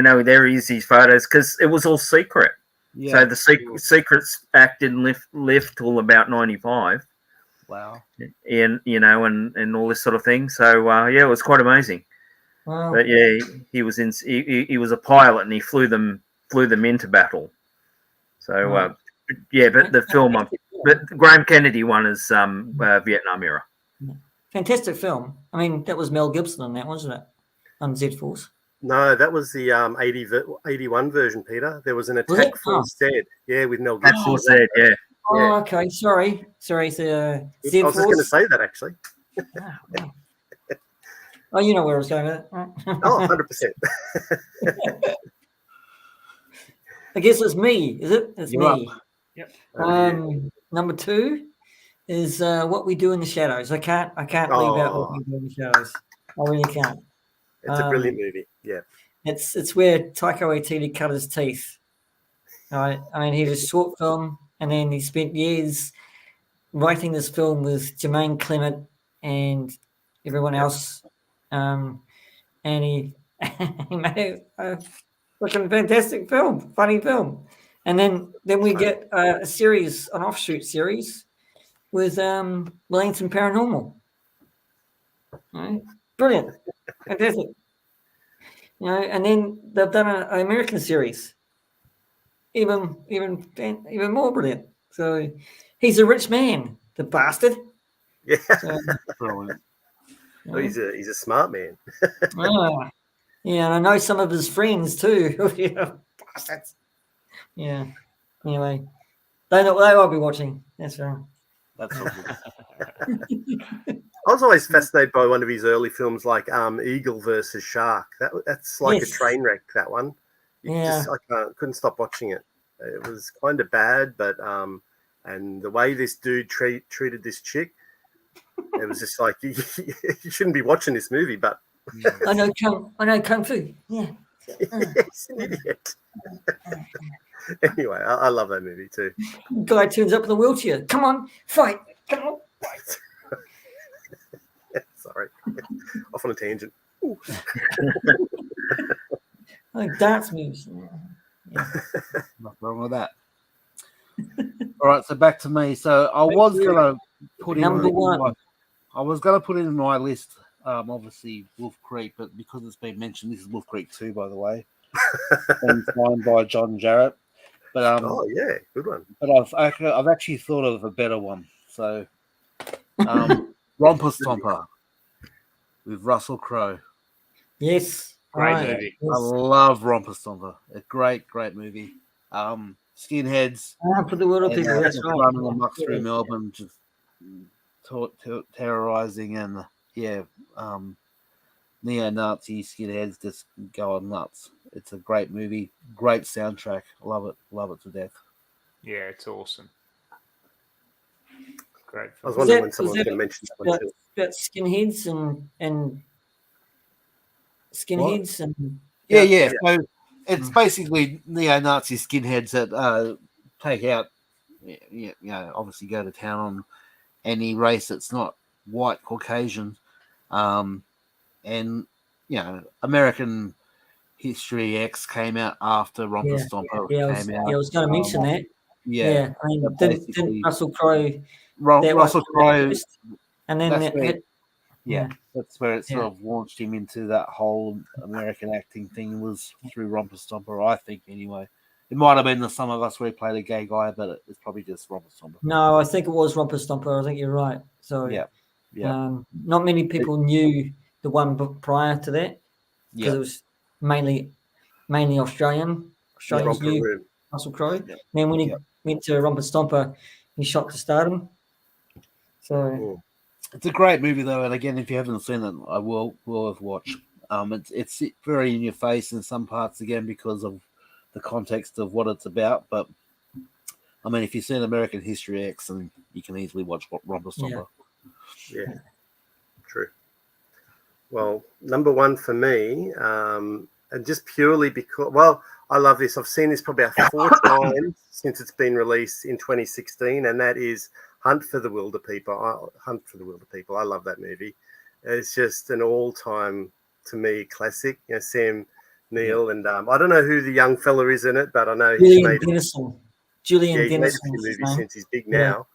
though there is these photos because it was all secret. Yeah. So the Secrets Act didn't lift till about 95. Wow. And and all this sort of thing. So it was quite amazing. Wow. But yeah, he was he was a pilot and he flew them into battle. So wow. But the film. But Graham Kennedy one is Vietnam era. Fantastic film. I mean, that was Mel Gibson on that, wasn't it? On Z Force. No, that was the 81 version, Peter. There was an Attack Force Z. Yeah, with Mel Gibson. Force Z, yeah. Oh, okay. Sorry. Z Force. I was just going to say that, actually. Wow. Oh, you know where I was going with it. 100%. I guess it's me, is it? It's You're me. Up. Yep. Number 2 is What We Do in the Shadows. I can't leave out What We Do in the Shadows. I really can't. It's a brilliant movie. Yeah. It's where Taika Waititi cut his teeth. All right. I mean, he did a short film, and then he spent years writing this film with Jermaine Clement and everyone else. And he made a fucking fantastic film, funny film. And then we get a series, an offshoot series with Wellington Paranormal. Right? Brilliant. Fantastic. And then they've done an American series. Even more brilliant. So he's a rich man, the bastard. Yeah. So, well, he's a smart man. Yeah, and I know some of his friends too. Bastards. Yeah. Anyway, they won't be watching. That's right. That's all good. I was always fascinated by one of his early films, like Eagle versus Shark. That's like a train wreck. That one. I couldn't stop watching it. It was kind of bad, but and the way this dude treated this chick, it was just like you shouldn't be watching this movie. But I know kung fu. Yeah. He's an idiot. Anyway, I love that movie too. Guy turns up in a wheelchair. Come on, fight. Come on, fight. Sorry. Off on a tangent. Like dance moves. Yeah. Nothing wrong with that. All right, so back to me. So I was going to put Number one. I was going to put in my list, obviously Wolf Creek, but because it's been mentioned, this is Wolf Creek 2, by the way. and signed by John Jarrett. But Oh yeah, good one. but I've actually thought of a better one. So, Romper Stomper with Russell Crowe. Yes. Great right, movie. I yes. love Romper Stomper. A great movie. Skinheads For the world of people, that's just right. running amok Yeah. through Melbourne, just terrorizing, and neo-Nazi skinheads just going nuts. It's a great movie, great soundtrack. Love it to death. Yeah, it's awesome. Great I was film. wondering when someone was going to mention that one too. About skinheads and skinheads and Yeah. So it's basically neo-Nazi skinheads that take out, obviously go to town on any race that's not white Caucasian, and American History X came out after Romper Stomper came out. I was going to mention that. Yeah, I mean, but didn't basically Russell Crowe Russell Crowe. and then That's that where, hit, that's where it sort Yeah. of launched him into that whole American acting thing, was through Romper Stomper, I think, anyway. It might have been the Some of Us where he played a gay guy, but it's probably just Romper Stomper. No, I think it was Romper Stomper. I think you're right. So Yeah. not many people knew the one prior to that because it was mainly Australians Romper knew Room. Russell Crowe. Then when he went to Romper Stomper, he shot to stardom. So it's a great movie though, and again, if you haven't seen it, I will have watched. It's very in your face in some parts again because of the context of what it's about. But I mean, if you've seen American History X, then you can easily watch Romper Stomper. Yeah, true. Well, number one for me, and just purely because, I love this. I've seen this probably about 4 times since it's been released in 2016, and that is Hunt for the Wilder People. I love that movie. It's just an all-time, to me, classic. Sam Neill, and I don't know who the young fella is in it, but I know he's made Julian he's made a Dennison. few movies since he's big now.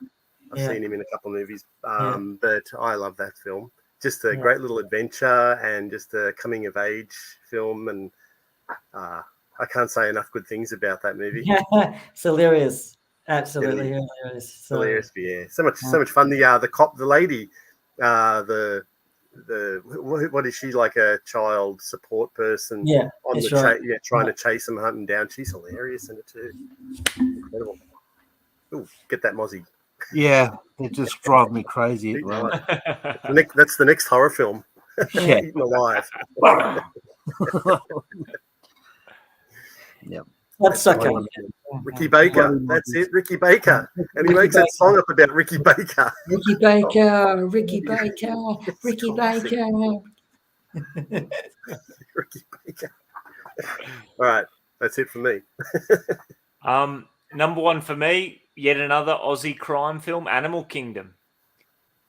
I've Yeah. seen him in a couple of movies, but I love that film. Just a great little adventure and just a coming of age film, and I can't say enough good things about that movie. It's hilarious, absolutely hilarious. Hilarious, yeah. So much fun. The cop, the lady, the what is she, like a child support person? On the trying to chase them, hunting down. She's hilarious in it too. Incredible. Ooh, get that Mozzie. Yeah, they just drive me crazy. That's the next horror film. Eaten alive. That's okay. Ricky Baker. That's it, Ricky Baker. And he makes that song up about Ricky Baker. Ricky Baker, Ricky Baker, Ricky Baker. Ricky Baker. All right, that's it for me. Number one for me, yet another Aussie crime film, Animal Kingdom.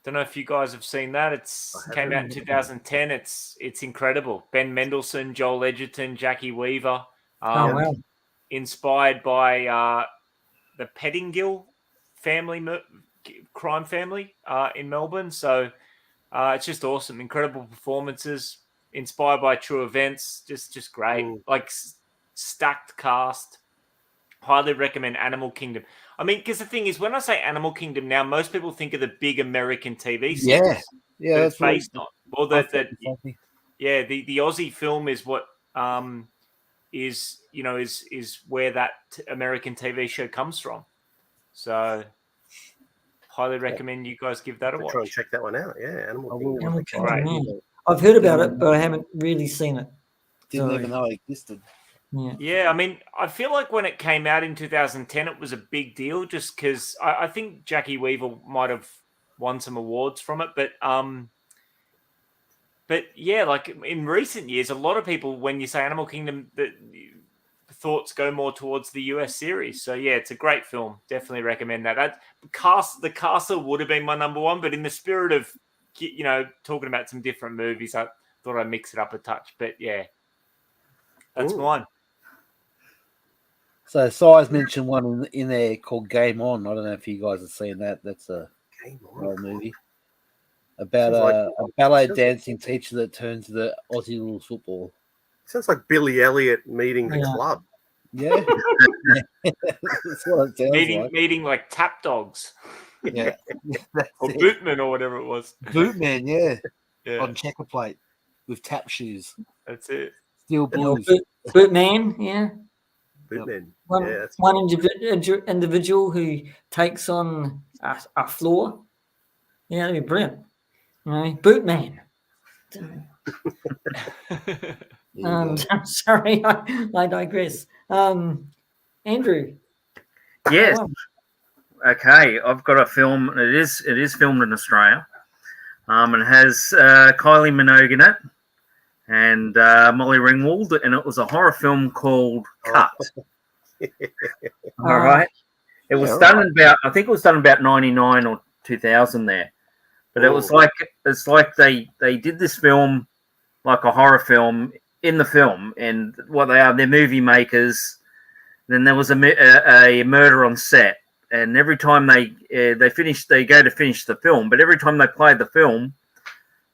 Don't know if you guys have seen that. It's came out in 2010. It's incredible. Ben Mendelsohn, Joel Edgerton, Jackie Weaver. Wow. Inspired by the Pettingill crime family in Melbourne. So it's just awesome. Incredible performances. Inspired by true events. Just great. Like stacked cast. Highly recommend Animal Kingdom. I mean, because the thing is, when I say Animal Kingdom now, most people think of the big American TV series. Yeah, that it's based on. Or the Aussie film is what is where that American TV show comes from. So, highly recommend you guys give that a watch. Try and check that one out. Yeah, Animal Animal Kingdom. Kingdom, I've heard about it, but I haven't really seen it. Didn't even know it existed. Yeah, I mean, I feel like when it came out in 2010, it was a big deal just because I think Jackie Weaver might have won some awards from it. But yeah, like in recent years, a lot of people, when you say Animal Kingdom, the thoughts go more towards the US series. So yeah, it's a great film. Definitely recommend that. The Castle would have been my number one, but in the spirit of, talking about some different movies, I thought I'd mix it up a touch. But yeah, that's mine. So Si's mentioned one in there called Game On. I don't know if you guys have seen that. That's a old movie about a ballet dancing teacher that turns to the Aussie rules football. Sounds like Billy Elliot meeting the Yeah. club. Yeah. That's what it sounds like. Meeting like tap dogs Yeah. That's or it. bootmen or whatever it was. Bootman, yeah. Yeah, On checker plate with tap shoes. that's it. Steel Or blues. Bootman, yeah. Bootmen. One, Yeah, that's one individual who takes on a floor. Yeah, that'd be brilliant. You know, Bootman. There you go. Sorry, I digress. Andrew. Yes. One. Okay, I've got a film. It is filmed in Australia. It has Kylie Minogue in it and Molly Ringwald, and it was a horror film called Cut. All right. It was done in about, I think it was done about 99 or 2000 there. But it was like, it's like they did this film like a horror film in the film, and what they are, they're movie makers. Then there was a murder on set, and every time they go to finish the film, but every time they play the film,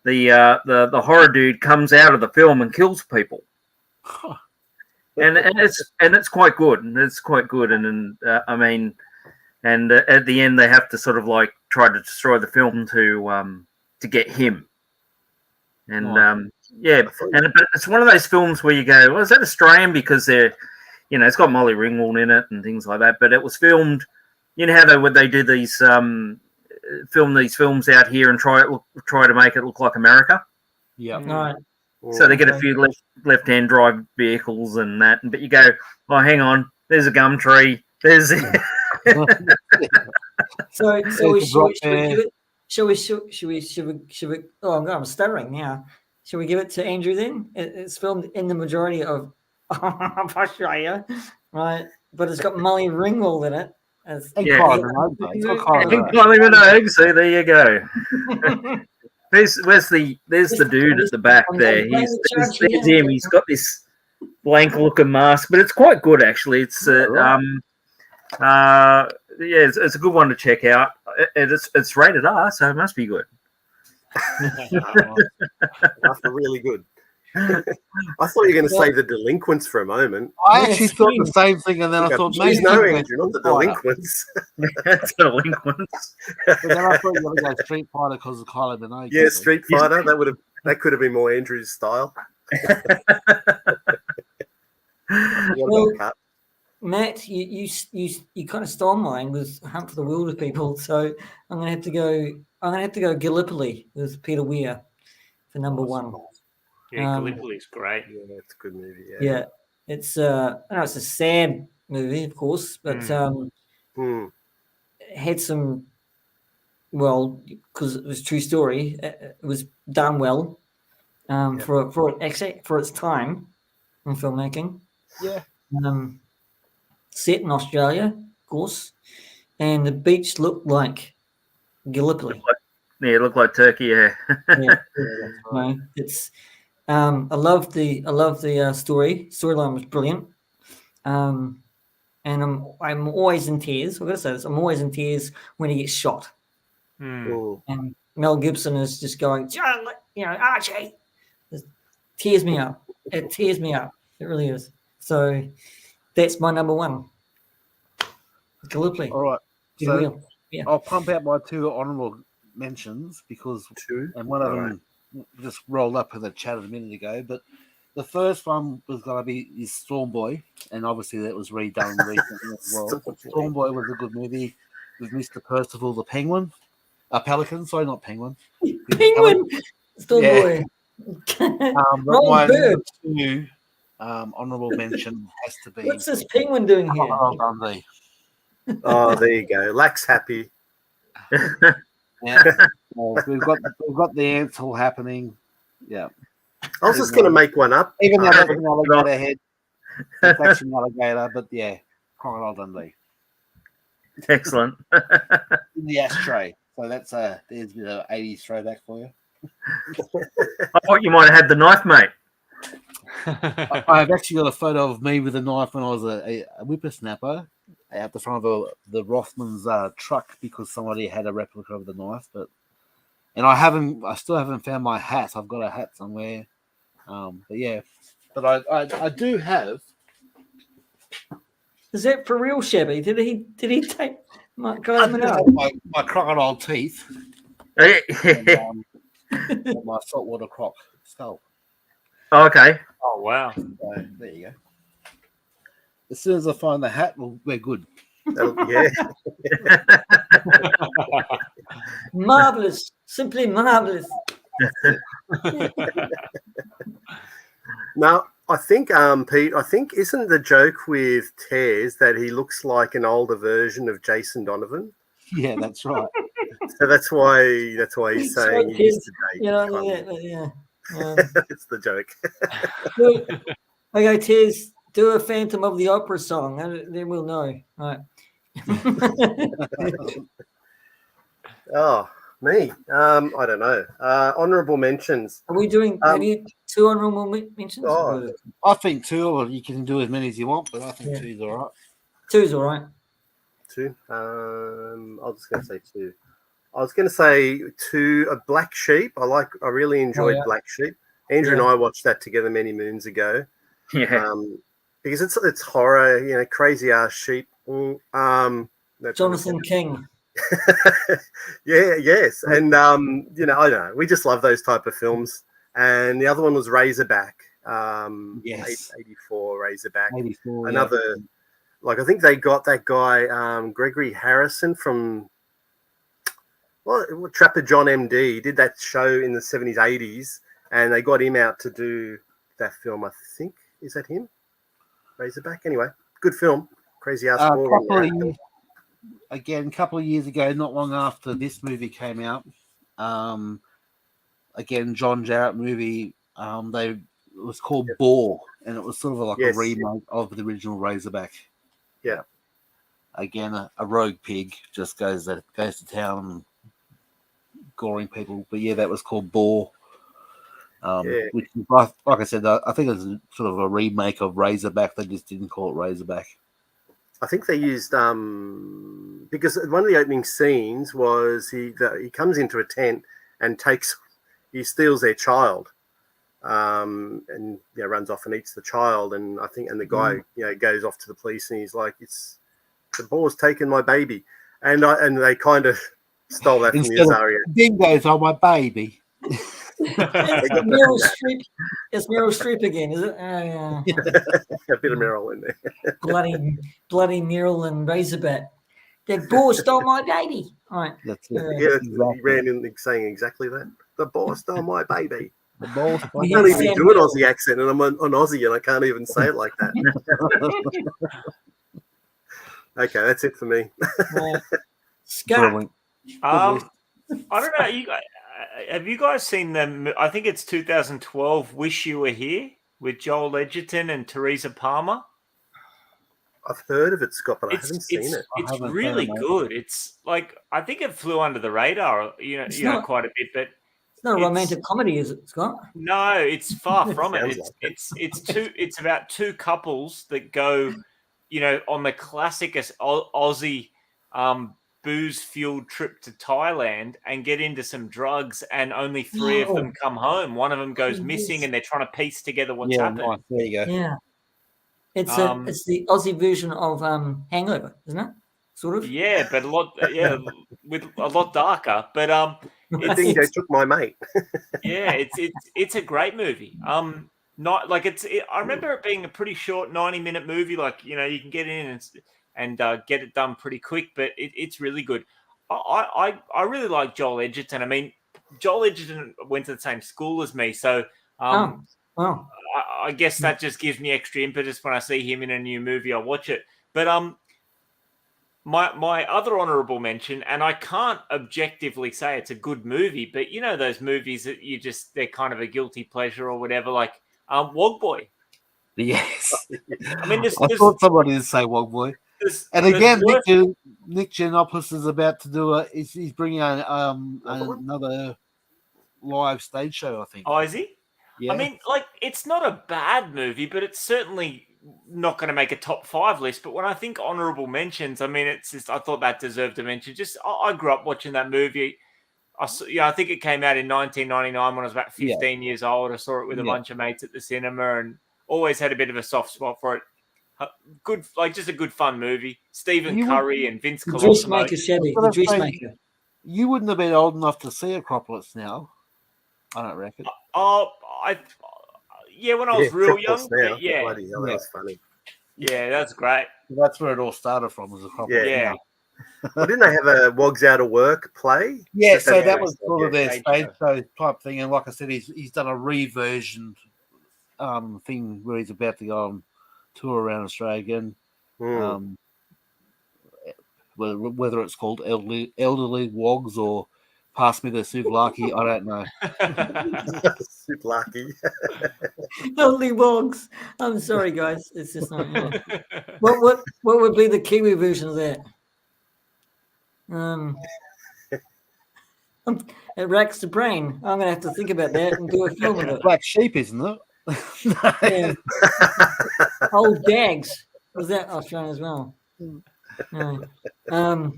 the horror dude comes out of the film and kills people. and it's quite good. It's quite good, and I mean, and at the end they have to sort of like try to destroy the film to get him. And yeah, but it's one of those films where you go, well, is that Australian? Because they're, you know, it's got Molly Ringwald in it and things like that. But it was filmed, you know how they do these film these films out here and try to make it look like America. Yeah. All right. So they get a few left-hand drive vehicles and that, but you go, oh, hang on, there's a gum tree. There's So should we? Oh, I'm stuttering now. Should we give it to Andrew then? It's filmed in the majority of Australia, right? But it's got Molly Ringwald in it. Kylie Minogue. So there you go. There's the dude at the back there. There's him. He's got this blank looking mask, but it's quite good actually. It's it's a good one to check out. It's rated R, so it must be good. Must be really good. I thought you were going to say The Delinquents for a moment. I actually thought the same thing, and then I thought maybe no, Andrew, not The Delinquents. Delinquents. But then I thought you were going to go Street Fighter because of Kylie Minogue. Yeah, Street Fighter. That could have been more Andrew's style. Well, Matt, you kind of stole mine with Hunt for the Wilder People, so I'm gonna have to go Gallipoli with Peter Weir for number one. Yeah, Gallipoli's great. Yeah, that's a good movie. Yeah, it's I know it's a sad movie, of course, but it had some, well, because it was a true story. It was done well for its time in filmmaking. Yeah. Set in Australia, of course, and the beach looked like Gallipoli. Yeah, it looked like Turkey. Yeah. Right. It's I love the story. Storyline was brilliant. And I'm always in tears. I've got to say this. I'm always in tears when he gets shot. And Mel Gibson is just going, John, Archie. It tears me up. It tears me up. It really is. So that's my number one. Gallipoli. All right. So yeah. I'll pump out my two honourable mentions because and one of them just rolled up in the chat a minute ago. But the first one was going to be Storm Boy, and obviously that was redone recently as well. Storm Boy was a good movie with Mr. Percival the Penguin. Pelican, sorry, not Penguin. Penguin! Storm Boy. My number two honourable mention has to be. What's this penguin doing here? Dundee. Oh, there you go. Lax happy. Yeah. Well, we've got the Ansel happening. Yeah. I was just going to make one up. Even though it's an alligator head, it's actually an alligator, but yeah, Crocodile Dundee. Excellent. In the ashtray. So that's there's the 80s throwback for you. I thought you might have had the knife, mate. I've actually got a photo of me with a knife when I was a whippersnapper out the front of the Rothman's truck because somebody had a replica of the knife. And I still haven't found my hat. I've got a hat somewhere. But yeah, But I do have. Is that for real, Shabby? Did he take my I guy do Minot? have my crocodile teeth and, and my saltwater croc skull. Okay. Oh wow. So there you go. As soon as I find the hat, we're good. Yeah. Marvelous, simply marvelous. Now, I think, Pete, isn't the joke with Tears that he looks like an older version of Jason Donovan? Yeah, that's right. So that's why he's saying he used to date. Yeah. It's the joke. Okay, Tiz, do a Phantom of the Opera song, and then we'll know. All right. Oh, me. I don't know. Honorable mentions. Are we doing any 2 honorable mentions? Oh. I think 2, or you can do as many as you want, but I think 2's all right. 2's all right. 2. I was just going to say 2. I was going to say 2. A Black Sheep. I really enjoyed Black Sheep. Andrew and I watched that together many moons ago. Yeah. Because it's horror, crazy ass sheep. Jonathan King. Yes. And I don't know. We just love those type of films. And the other one was Razorback. Yes. 84 Razorback. 84. Another, I think they got that guy, Gregory Harrison from Trapper John MD. He did that show in the 70s, 80s, and they got him out to do that film, I think. Is that him? Razorback? Anyway, good film. Crazy ass war. Again, a couple of years ago, not long after this movie came out, again, John Jarratt movie, it was called Boar, and it was sort of like a remake of the original Razorback. Yeah. Again, a rogue pig just goes to town and goring people. But yeah, that was called Boar. Which, like I said, I think it was sort of a remake of Razorback. They just didn't call it Razorback. I think they used because one of the opening scenes was he comes into a tent and he steals their child, and runs off and eats the child, and the guy goes off to the police and he's like, "It's the boar's taken my baby," and they kind of stole that from the Azaria. Dingoes are my baby. It's Meryl Streep again, is it? Yeah. A bit of Meryl in there. bloody Meryl and Razorback. The boar stole my baby. All right. That's it. Exactly. He ran in saying exactly that. The boar stole my baby. The boar. I can't even do an Aussie accent, and I'm on Aussie, and I can't even say it like that. Okay, that's it for me. Scott. I don't know. You guys, have you guys seen them? I think it's 2012. Wish You Were Here with Joel Edgerton and Teresa Palmer. I've heard of it, Scott, but I haven't seen it. It's really good. It's like, I think it flew under the radar, quite a bit, but it's not a romantic comedy, is it, Scott? No, it's far from it. It's about 2 couples that go, on the classic Aussie booze-fueled trip to Thailand and get into some drugs, and only 3 of them come home. One of them goes missing, and they're trying to piece together what's happened. Nice. There you go. Yeah. It's the Aussie version of Hangover, isn't it? Sort of. Yeah, but with a lot darker. But I think they took my mate. Yeah, it's a great movie. Not like I remember it being a pretty short 90-minute movie. Like, you can get in and get it done pretty quick, but it's really good. I really like Joel Edgerton. I mean, Joel Edgerton went to the same school as me, so I guess that just gives me extra impetus when I see him in a new movie. I'll watch it. But my other honorable mention, and I can't objectively say it's a good movie, but those movies that they're kind of a guilty pleasure or whatever, like Wog Boy. Yes. I mean, I thought somebody would say Wog Boy. And again, Nick Giannopoulos is about to do he's bringing on another live stage show, I think. Oh, is he? Yeah. I mean, like, it's not a bad movie, but it's certainly not going to make a top 5 list. But when I think honorable mentions, I mean, it's just, I thought that deserved a mention. Just, I grew up watching that movie. I think it came out in 1999 when I was about 15 years old. I saw it with a bunch of mates at the cinema, and always had a bit of a soft spot for it. Good, like just a good fun movie. Stephen You Curry and Vince The Colosimo. dressmaker, Shabby. I The was gonna say- dressmaker. You wouldn't have been old enough to see Acropolis now. I don't reckon. Oh, when I was real young. Acropolis now. Yeah, Bloody hell, that was funny. yeah, that's great. That's where it all started from, was Acropolis. Yeah. now. Well, didn't they have a Wogs Out of Work play? Yeah, so Yeah. that was sort of their Stage stage show type thing. And like I said, he's done a reversion thing where he's about to go on tour around Australia again. Mm. Whether it's called elderly Wogs or Pass Me the Souvlaki, I don't know. Super lucky. Only Wogs. I'm sorry, guys. It's just not. Yeah. What would be the Kiwi version of that? It racks the brain. I'm gonna have to think about that and do a film of it. Black Sheep, isn't it? Yeah. Old Dags was that Australian as well? No.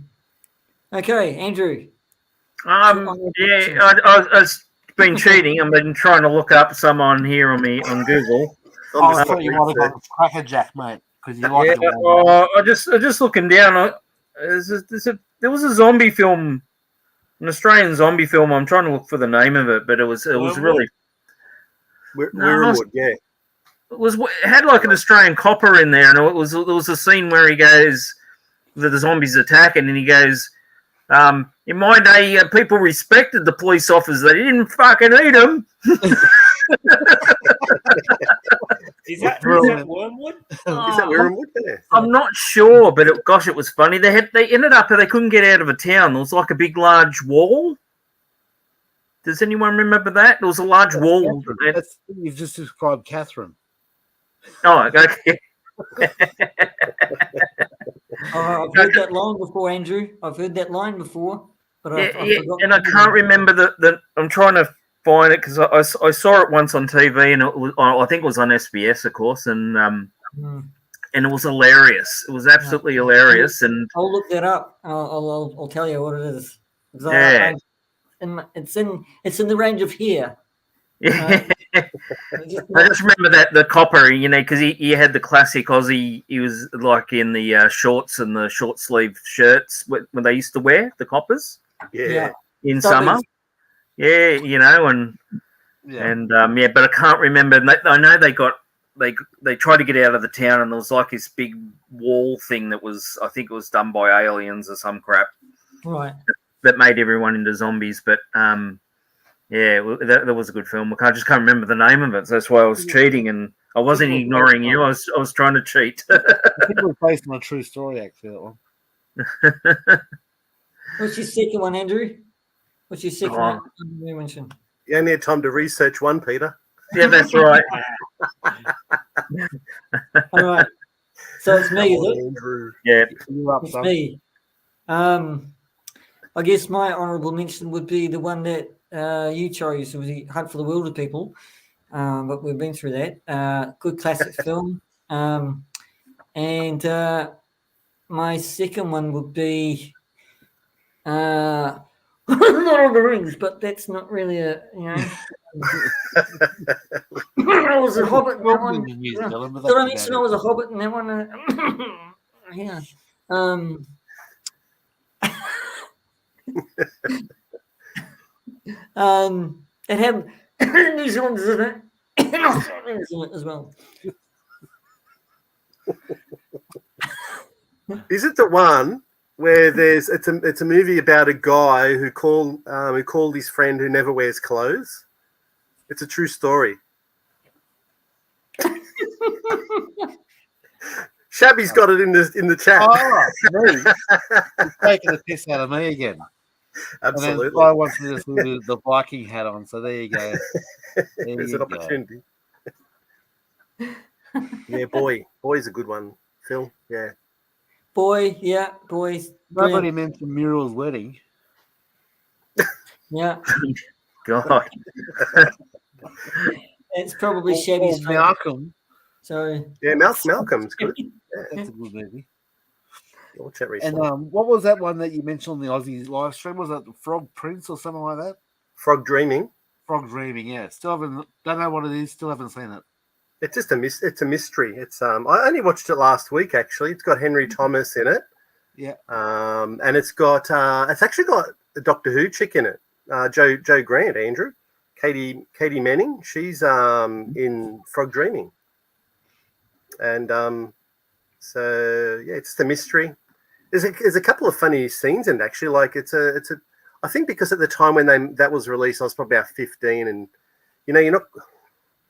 Okay, Andrew. I've been cheating. I've been trying to look up someone here on Google. I thought you might have gone Crackerjack, mate, because you like it. I just looking down. There was a zombie film, an Australian zombie film. I'm trying to look for the name of it, but it was really Wormwood, yeah. it had like an Australian copper in there, and there was a scene where he goes, the zombies attacking, and he goes, in my day, people respected the police officers. They didn't fucking eat them. Is that Wormwood? Is that Wormwood? Yeah. I'm not sure, but it was funny. They ended up, they couldn't get out of a town. There was like a big, large wall. Does anyone remember that? There was a large wall. You've just described Catherine. Oh, okay. I've heard that line before, Andrew. I've heard that line before, but I forgot. And I can't remember the. I'm trying to find it because I saw it once on TV, and I think it was on SBS, of course, and it was hilarious. It was absolutely hilarious, and I'll look that up. I'll tell you what it is. Yeah. It's in the range of here. Yeah. I just remember that the copper, because he had the classic Aussie. He was like in the shorts and the short sleeve shirts when they used to wear the coppers. Yeah. In summer. Yeah, but I can't remember. I know they tried to get out of the town, and there was like this big wall thing that was, I think it was done by aliens or some crap. Right. That made everyone into zombies, but that was a good film. I just can't remember the name of it. So that's why I was cheating, and I wasn't ignoring you. I was trying to cheat. I think it was based on a true story, actually. That one. What's your second one, Andrew? What's your second one you mentioned? You only had time to research one, Peter. Yeah, that's right. All right. So it's me, is it? Andrew. Yeah. It's me. I guess my honourable mention would be the one that you chose. It was the Hunt for the Wilder People, but we've been through that. Good classic film. And my second one would be Lord of the Rings, but that's not really a, I was a hobbit in that one. Did I mention I was a hobbit in that one? Yeah. It had New Zealanders in it, and Australians in it as well. Is it the one where it's a movie about a guy who called his friend who never wears clothes? It's a true story. Shabby's got it in the chat. Oh, me. He's taking the piss out of me again. Absolutely. And then I wants me to put the Viking hat on, so there you go. There's an opportunity. Yeah, boy's a good one. Phil, yeah. Boys. Nobody mentioned Muriel's wedding. Yeah. God. It's probably Shabby's favorite. Malcolm. So yeah, Malcolm's good. That's a good movie. We'll chat recently. And what was that one that you mentioned on the Aussie live stream? Was that the Frog Prince or something like that? Frog Dreaming. Frog Dreaming, yeah. Still don't know what it is. Still haven't seen it. It's just it's a mystery. It's I only watched it last week actually. It's got Henry Thomas in it. Yeah. And it's actually got a Doctor Who chick in it. Jo Grant, Andrew. Katie Manning. She's in Frog Dreaming. And so yeah, it's the mystery. There's a couple of funny scenes in it, actually. Like it's a I think because at the time when that was released, I was probably about 15, and I'm not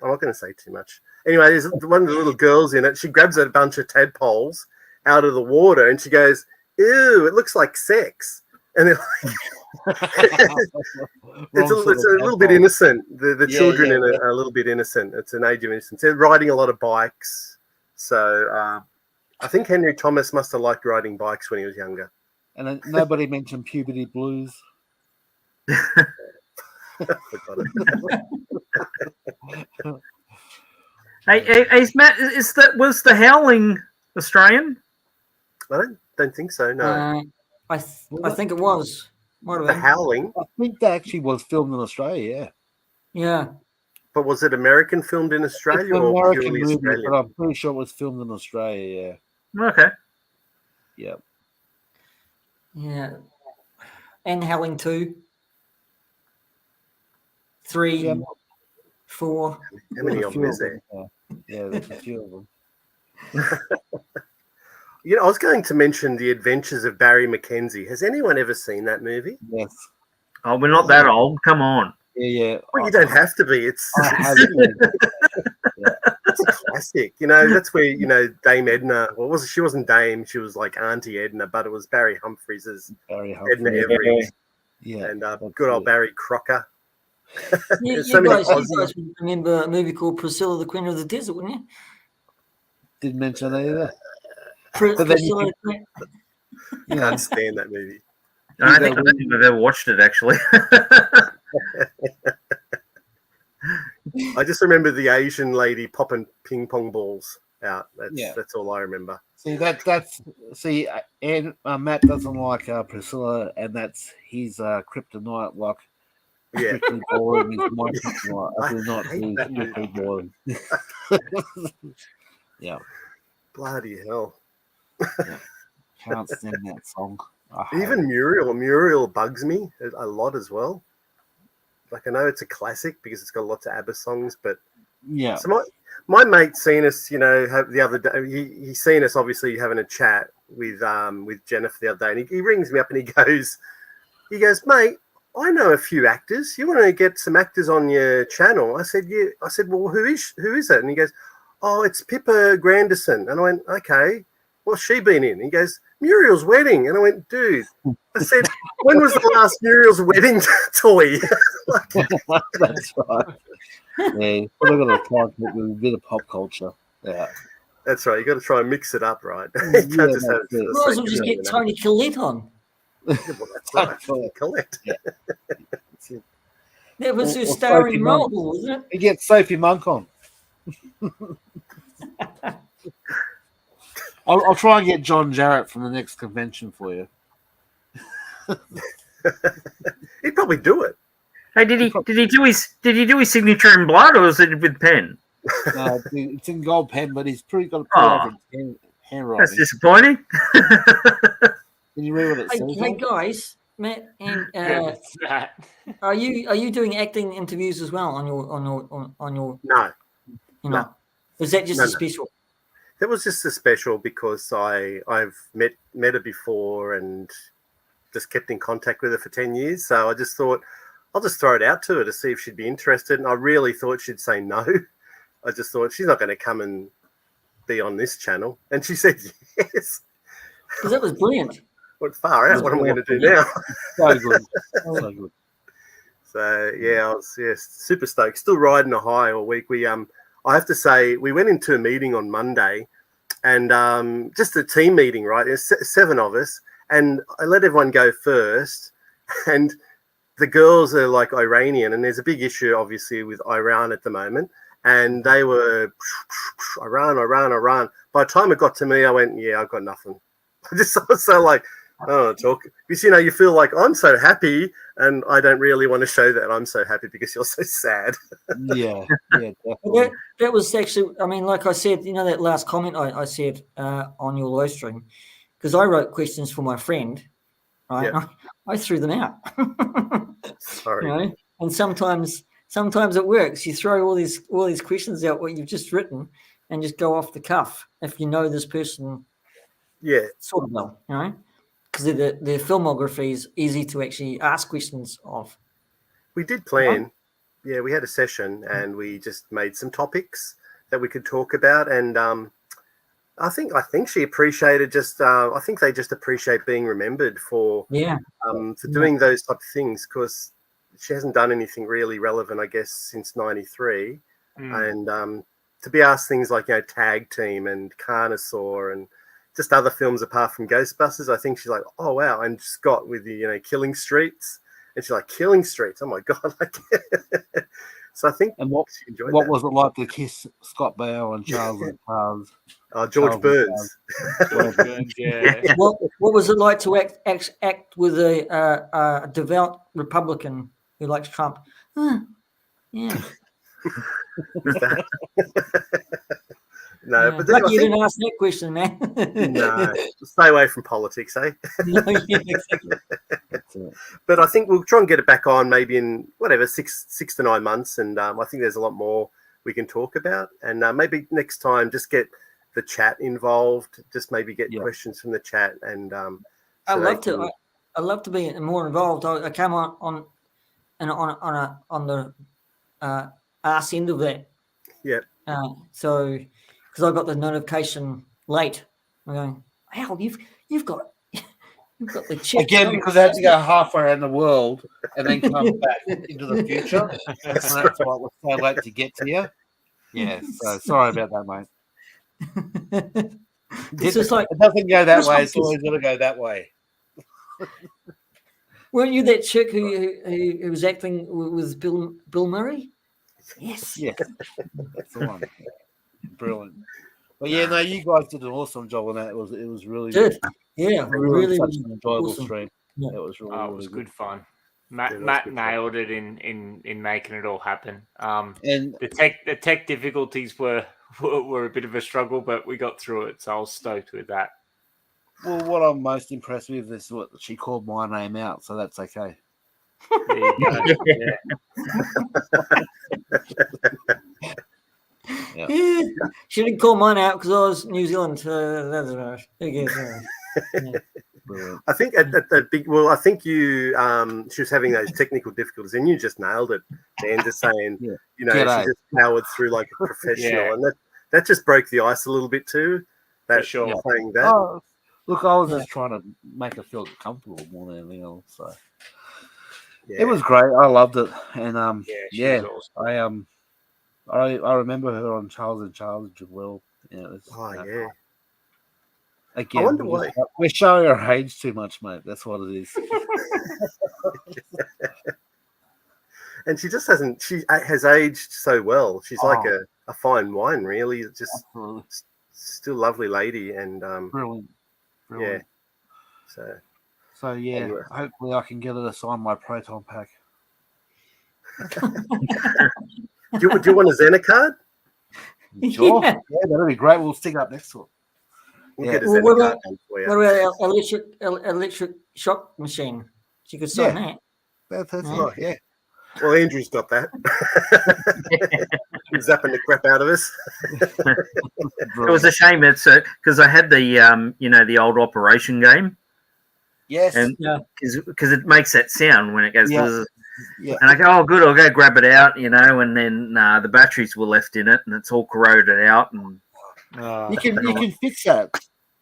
going to say too much. Anyway, there's one of the little girls in it. She grabs a bunch of tadpoles out of the water, and she goes, "Ew, it looks like sex." And they're like, it's a little bit innocent. The children in it are a little bit innocent. It's an age of innocence. They're riding a lot of bikes, so I think Henry Thomas must have liked riding bikes when he was younger. And then nobody mentioned puberty blues. Forgot it. Hey, Matt, was the Howling Australian? I don't think so. No, I think it was. Might have The been. Howling. I think that actually was filmed in Australia. Yeah. But was it American filmed in It's Australia an or American purely movie, Australian? but I'm pretty sure it was filmed in Australia. Okay. Yeah. Yeah. And Howling 2. 3, Yeah. 4. How many There's a of few them is them, there? yeah, there's a few of them. I was going to mention The Adventures of Barry Mackenzie. Has anyone ever seen that movie? Yes. Oh, we're not that old. Come on. Yeah. Well, you don't have to be. It's I have it's a classic. That's where Dame Edna. Well, she wasn't Dame. She was like Auntie Edna, but it was Barry Humphries' Barry Edna Humphries. Everett, Yeah. and good old Barry Crocker. You There's so many guys Aussie. would remember a movie called Priscilla, the Queen of the Desert, wouldn't you? Didn't mention that either. Priscilla, then you the Queen. I can't stand that movie. I don't think I've ever watched it, actually. I just remember the Asian lady popping ping pong balls out. Yeah. That's all I remember. And Matt doesn't like Priscilla, and that's his kryptonite. Like, Yeah. strictly boring is my kryptonite. I do not hate do that strictly movie. boring. Yeah, Bloody hell. can't stand that song. Even Muriel bugs me a lot as well. Like, I know it's a classic because it's got lots of ABBA songs, but yeah, so my mate seen us, the other day. He seen us obviously having a chat with Jennifer the other day, and he rings me up and he goes, mate, I know a few actors. You want to get some actors on your channel? I said, yeah. I said, well, who is it? And he goes, oh, it's Pippa Granderson. And I went, okay, what's she been in? He goes, Muriel's Wedding. And I went, dude, I said, when was the last Muriel's Wedding toy? that's right. Yeah, we're gonna try and get with a bit of pop culture. Yeah, That's right. You got to try and mix it up, right? You Yeah, can't just have that's it. the Might as same well just thing, get Tony Collette on. Yeah, well, that's right. Tony Collect. That was her Or starring Sophie role, Monk. wasn't it? We get Sophie Monk on. I'll try and get John Jarrett from the next convention for you. He'd probably do it. Hey, did he do his signature in blood, or was it with pen? It's in gold pen, but he's pretty got a Oh. pretty average handwriting. That's disappointing. Can you read what it says? Hey guys, Matt and Goodness, Matt. are you doing acting interviews as well on your No. No. Is that just No, a no. special? That was just a special because I've met her before and just kept in contact with her for 10 years. So I just thought I'll just throw it out to her to see if she'd be interested. And I really thought she'd say no. I just thought she's not going to come and be on this channel. And she said yes. Because that was brilliant. Well, far out. What am I going to do now? So good. So good. So yeah, I was super stoked. Still riding a high all week. I have to say, we went into a meeting on Monday, and just a team meeting, right? There's 7 of us, and I let everyone go first. And the girls are like Iranian, and there's a big issue, obviously, with Iran at the moment. And they were Iran. By the time it got to me, I went, yeah, I've got nothing. I was so like, Oh, talk because you feel like I'm so happy, and I don't really want to show that I'm so happy because you're so sad. Yeah, Well, definitely. that was actually, I mean, like I said, that last comment I said on your live stream, because I wrote questions for my friend, right? Yeah. I threw them out. Sorry. And sometimes it works. You throw all these questions out what you've just written, and just go off the cuff if you know this person Yeah. sort of well, because their filmography is easy to actually ask questions of. We did plan. Yeah, we had a session and we just made some topics that we could talk about, and I think she appreciated I think they just appreciate being remembered for doing those type of things, because she hasn't done anything really relevant, I guess, since '93, and to be asked things like Tag Team and Carnosaur and just other films apart from Ghostbusters, I think she's like, oh wow, and Scott with the Killing Streets. And she's like, Killing Streets. Oh my god! So I think. And what was it like to kiss Scott Bale and Charles and Charles? George Burns. George Burns, yeah. What was it like to act with a devout Republican who likes Trump? Yeah. Who's that? No, Yeah. but then Lucky you didn't ask that question, man. No, stay away from politics, eh? No, yeah, exactly. But I think we'll try and get it back on maybe in whatever 6 to 9 months, and I think there's a lot more we can talk about, and maybe next time just get the chat involved, just maybe get questions from the chat, and I love to. I love to be more involved. I came on the arse end of that. Yeah. So because I got the notification late, I'm going, wow, you've got the chat again because I had to go halfway around the world and then come back into the future. That's why it was so late to get to you. Yeah, so sorry about that, mate. It's just like it doesn't go that way. It's always going to go that way. Weren't you that chick who was acting with Bill Murray? Yes. Yeah, that's the one. Brilliant. Well, yeah, no, you guys did an awesome job on that. It was really good. Yeah, really such an enjoyable stream. Yeah. It was really, it really was good fun. Matt nailed it in making it all happen. And the tech difficulties were a bit of a struggle, but we got through it. So I was stoked with that. Well, what I'm most impressed with is what she called my name out, so that's okay. There you go. Yeah. She didn't call mine out because I was New Zealand. That's right. I think at the big. Well, I think you. She was having those technical difficulties, and you just nailed it. And just saying, she just powered through like a professional, and that just broke the ice a little bit too. That For sure. Saying that. Oh, look, I was just trying to make her feel comfortable more than anything else. So it was great. I loved it, and awesome. I remember her on Charles and Charles as well. Again, I wonder why we're showing her age too much, mate. That's what it is. And she just hasn't. She has aged so well. She's like a fine wine, really. Just still lovely lady, and brilliant. Yeah. So yeah. Anyway. Hopefully, I can get her to sign my Proton pack. Do you want a Xena card? Sure. Yeah, that'll be great. We'll stick it up next to it. We'll get a Xena card for you. What about electric shock machine? She could sign that. That's right. Yeah. Well, Andrew's got that. He's zapping the crap out of us. It was a shame. It's because I had the the old Operation game. Yes. And because it makes that sound when it goes. Yeah. And I go, oh, good, I'll go grab it out, and then the batteries were left in it, and it's all corroded out. And you can fix that.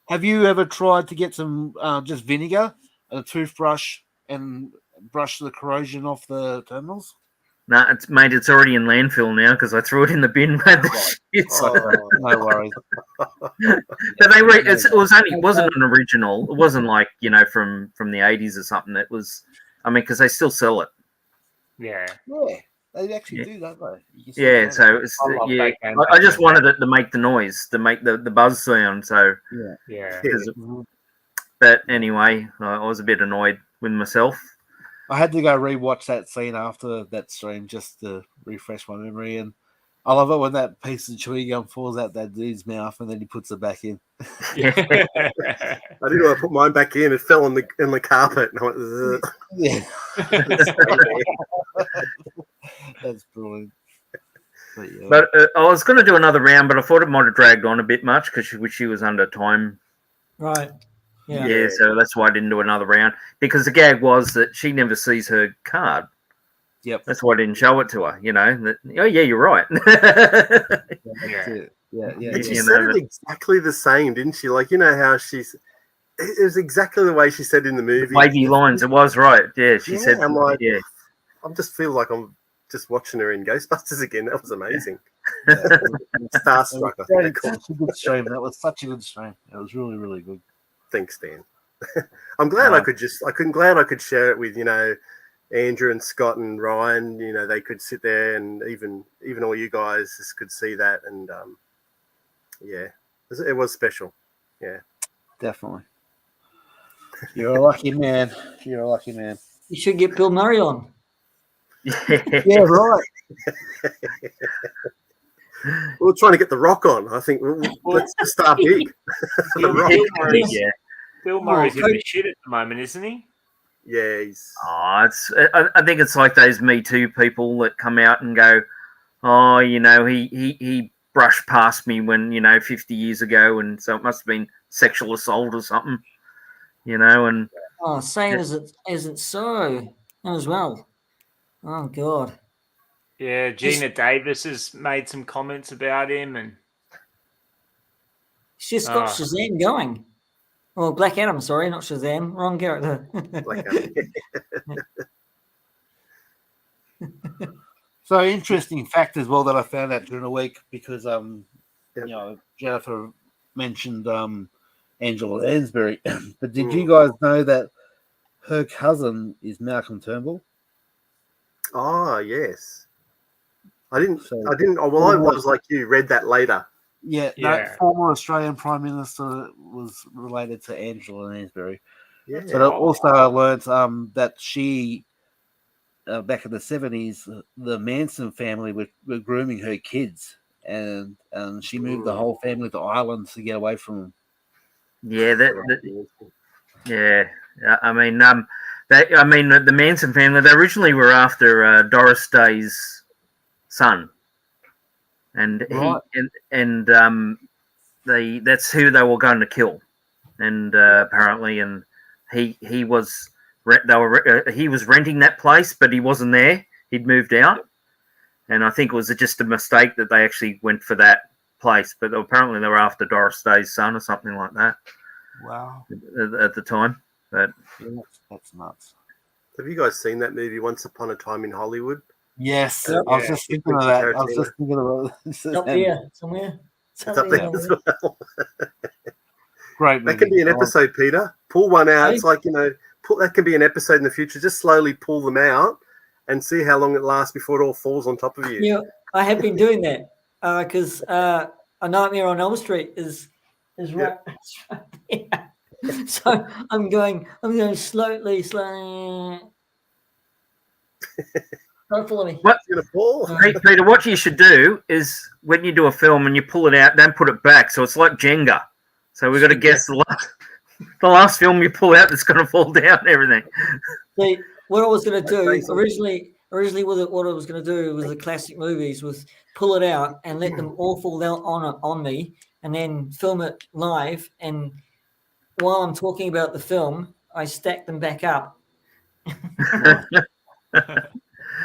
Have you ever tried to get some just vinegar, a toothbrush, and brush the corrosion off the terminals? No, it's already in landfill now because I threw it in the bin. No worries. But it wasn't an original. It wasn't like from the 80s or something. It was, because they still sell it. Yeah, they actually do, don't they? Yeah, so it's, I just wanted it to make the noise, to make the buzz sound. So yeah. But anyway, I was a bit annoyed with myself. I had to go rewatch that scene after that stream just to refresh my memory, and I love it when that piece of chewing gum falls out that dude's mouth and then he puts it back in. Yeah. I didn't want to put mine back in. It fell in the carpet. And I went, ugh. Yeah, It's that's brilliant. But, yeah. But I was going to do another round, but I thought it might have dragged on a bit much because she was under time. Right. Yeah. Yeah, so that's why I didn't do another round, because the gag was that she never sees her card. Yep. That's why I didn't show it to her, that, oh, yeah, you're right. That's it. Yeah. And she You said know, it exactly the same, didn't she? Like, how it was exactly the way she said in the movie. wavy lines, it was right. Yeah, she said, I'm like, yeah. I just feel like I'm just watching her in Ghostbusters again. That was amazing. Yeah. Starstruck, I think they call it. Such a good stream. That was such a good stream. It was really, really good. Thanks, Dan. I'm glad I could share it with, Andrew and Scott and Ryan. They could sit there, and even all you guys just could see that, and yeah, it was special. Yeah, Definitely. You're a lucky man. You're a lucky man. You should get Bill Murray on. Yeah, right. We're trying to get the Rock on. I think let's just start big. The Rock. Yeah. Bill Murray's in the shit at the moment, isn't he? Yeah, he's. Oh, I think it's like those Me Too people that come out and go, oh, he brushed past me when 50 years ago, and so it must have been sexual assault or something, and Saying isn't so as well. Oh God. Yeah, Gina Davis has made some comments about him, and She's just got Shazam going. Oh, Black Adam, sorry, not Shazam. Wrong character. Like, So interesting fact as well that I found out during the week, because Jennifer mentioned Angela Lansbury, but did you guys know that her cousin is Malcolm Turnbull? oh yes, I didn't. So- I didn't. Oh, well, I was like you. Read that later. Yeah, Yeah. that former Australian Prime Minister was related to Angela Lansbury. Yeah. So also I learned that she, back in the 70s, the Manson family were grooming her kids, and she moved the whole family to Ireland to get away from them. yeah, yeah. I mean, the Manson family. They originally were after Doris Day's son, and Right. that's who they were going to kill, and apparently, and he was renting that place, but he wasn't there. He'd moved out, and I think it was just a mistake that they actually went for that place. But apparently, they were after Doris Day's son or something like that Wow, at the time. But yeah, that's nuts. Have you guys seen that movie Once Upon a Time in Hollywood? Yes, Yep. I was just thinking of that. I was just thinking about It's up there somewhere. It's up there as well. Great movie. That can be an episode, Peter. Pull one out. Hey. It's like, that can be an episode in the future. Just slowly pull them out and see how long it lasts before it all falls on top of you. Yeah, I have been doing that because A Nightmare on Elm Street is right, it's right there. So I'm going slowly. Don't follow me. what, It's going to fall. Peter? What you should do is when you do a film and you pull it out, don't put it back. So it's like Jenga. So we've got to guess the last film you pull out that's going to fall down and everything. See, what I was going to do Thanks. originally what I was going to do with the classic movies was pull it out and let them all fall down on me, and then film it live. And while I'm talking about the film, I stack them back up.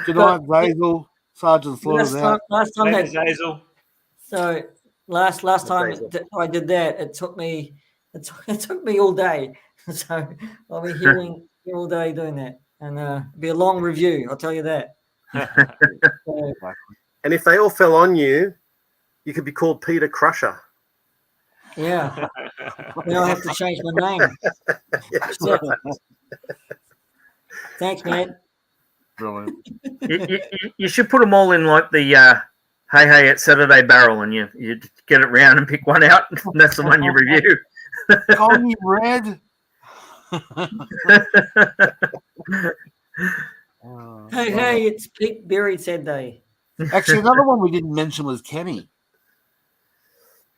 Good night, Basil. Sergeant Slaughter's out. Last time Thanks, that, Hazel. so last time that I did that, it took me all day. So I'll be here all day doing that, and it'll be a long review. I'll tell you that. So, And if they all fell on you, you could be called Peter Crusher. yeah, now I have to change my name. Yes. That's it. Thanks, man. Brilliant. You should put them all in like the hey it's Saturday barrel, and you get it round and pick one out. And that's the one you review. Connie Red. Hey, it's Pete Berry said they. Actually, another one we didn't mention was Kenny.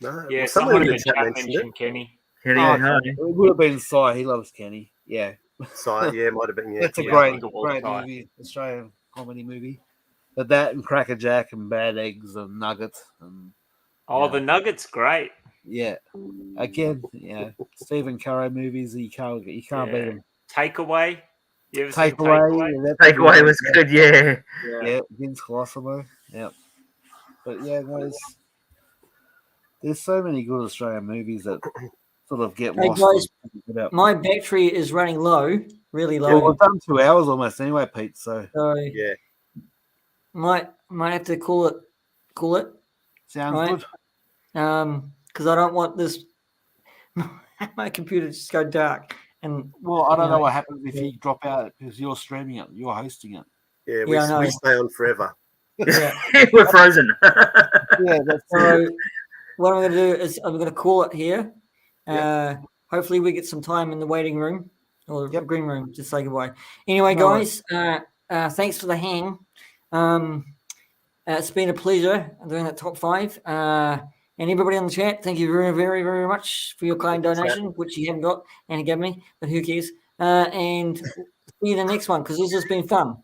No, Yeah, well, someone in the chat chat mentioned mentioned Kenny. Kenny, Oh, hi. it would have been Si. He loves Kenny. Yeah, it. So, yeah, might have been. Yeah, that's a Yeah, great, I think it was great Si. movie, Australian comedy movie. But that and Cracker Jack and Bad Eggs and Nuggets and Oh, Yeah. the Nugget's great. yeah, again, Stephen Curry movies. You can't beat them. Takeaway. You ever seen Takeaway, Takeaway? that's a good Takeaway one. was good, yeah. Yeah, Vince Colosimo. Yeah, but yeah, there's so many good Australian movies that sort of get Hey, lost. guys, Well, my battery is running low, really low. we've done 2 hours almost anyway, Pete. So So Yeah. might have to call it. sounds Right. good. Because I don't want this my computer to just go dark. And Well, I don't know, know what happens if you drop out because you're streaming it, you're hosting it. Yeah, Yeah, I know. we stay on forever. yeah. We're frozen. Yeah, that's So what I'm going to do is I'm going to call it here. Yeah. Hopefully we get some time in the waiting room or Yep. green room to say goodbye. Anyway, No guys, thanks for the hang. It's been a pleasure doing that top 5. And everybody on the chat, thank you very, very, very much for your kind donation, which you haven't got and he gave me, but who cares? And see you in the next one because this has been fun.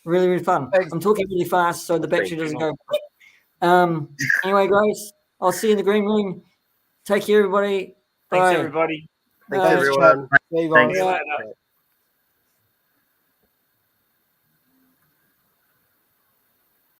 Really, really fun. Thanks. I'm talking really fast so the battery Thank doesn't go. Anyway, guys, I'll see you in the green room. Take care, everybody. Thanks, Bye. everybody. Thanks, Bye. everyone. See you guys. Thanks. See you later.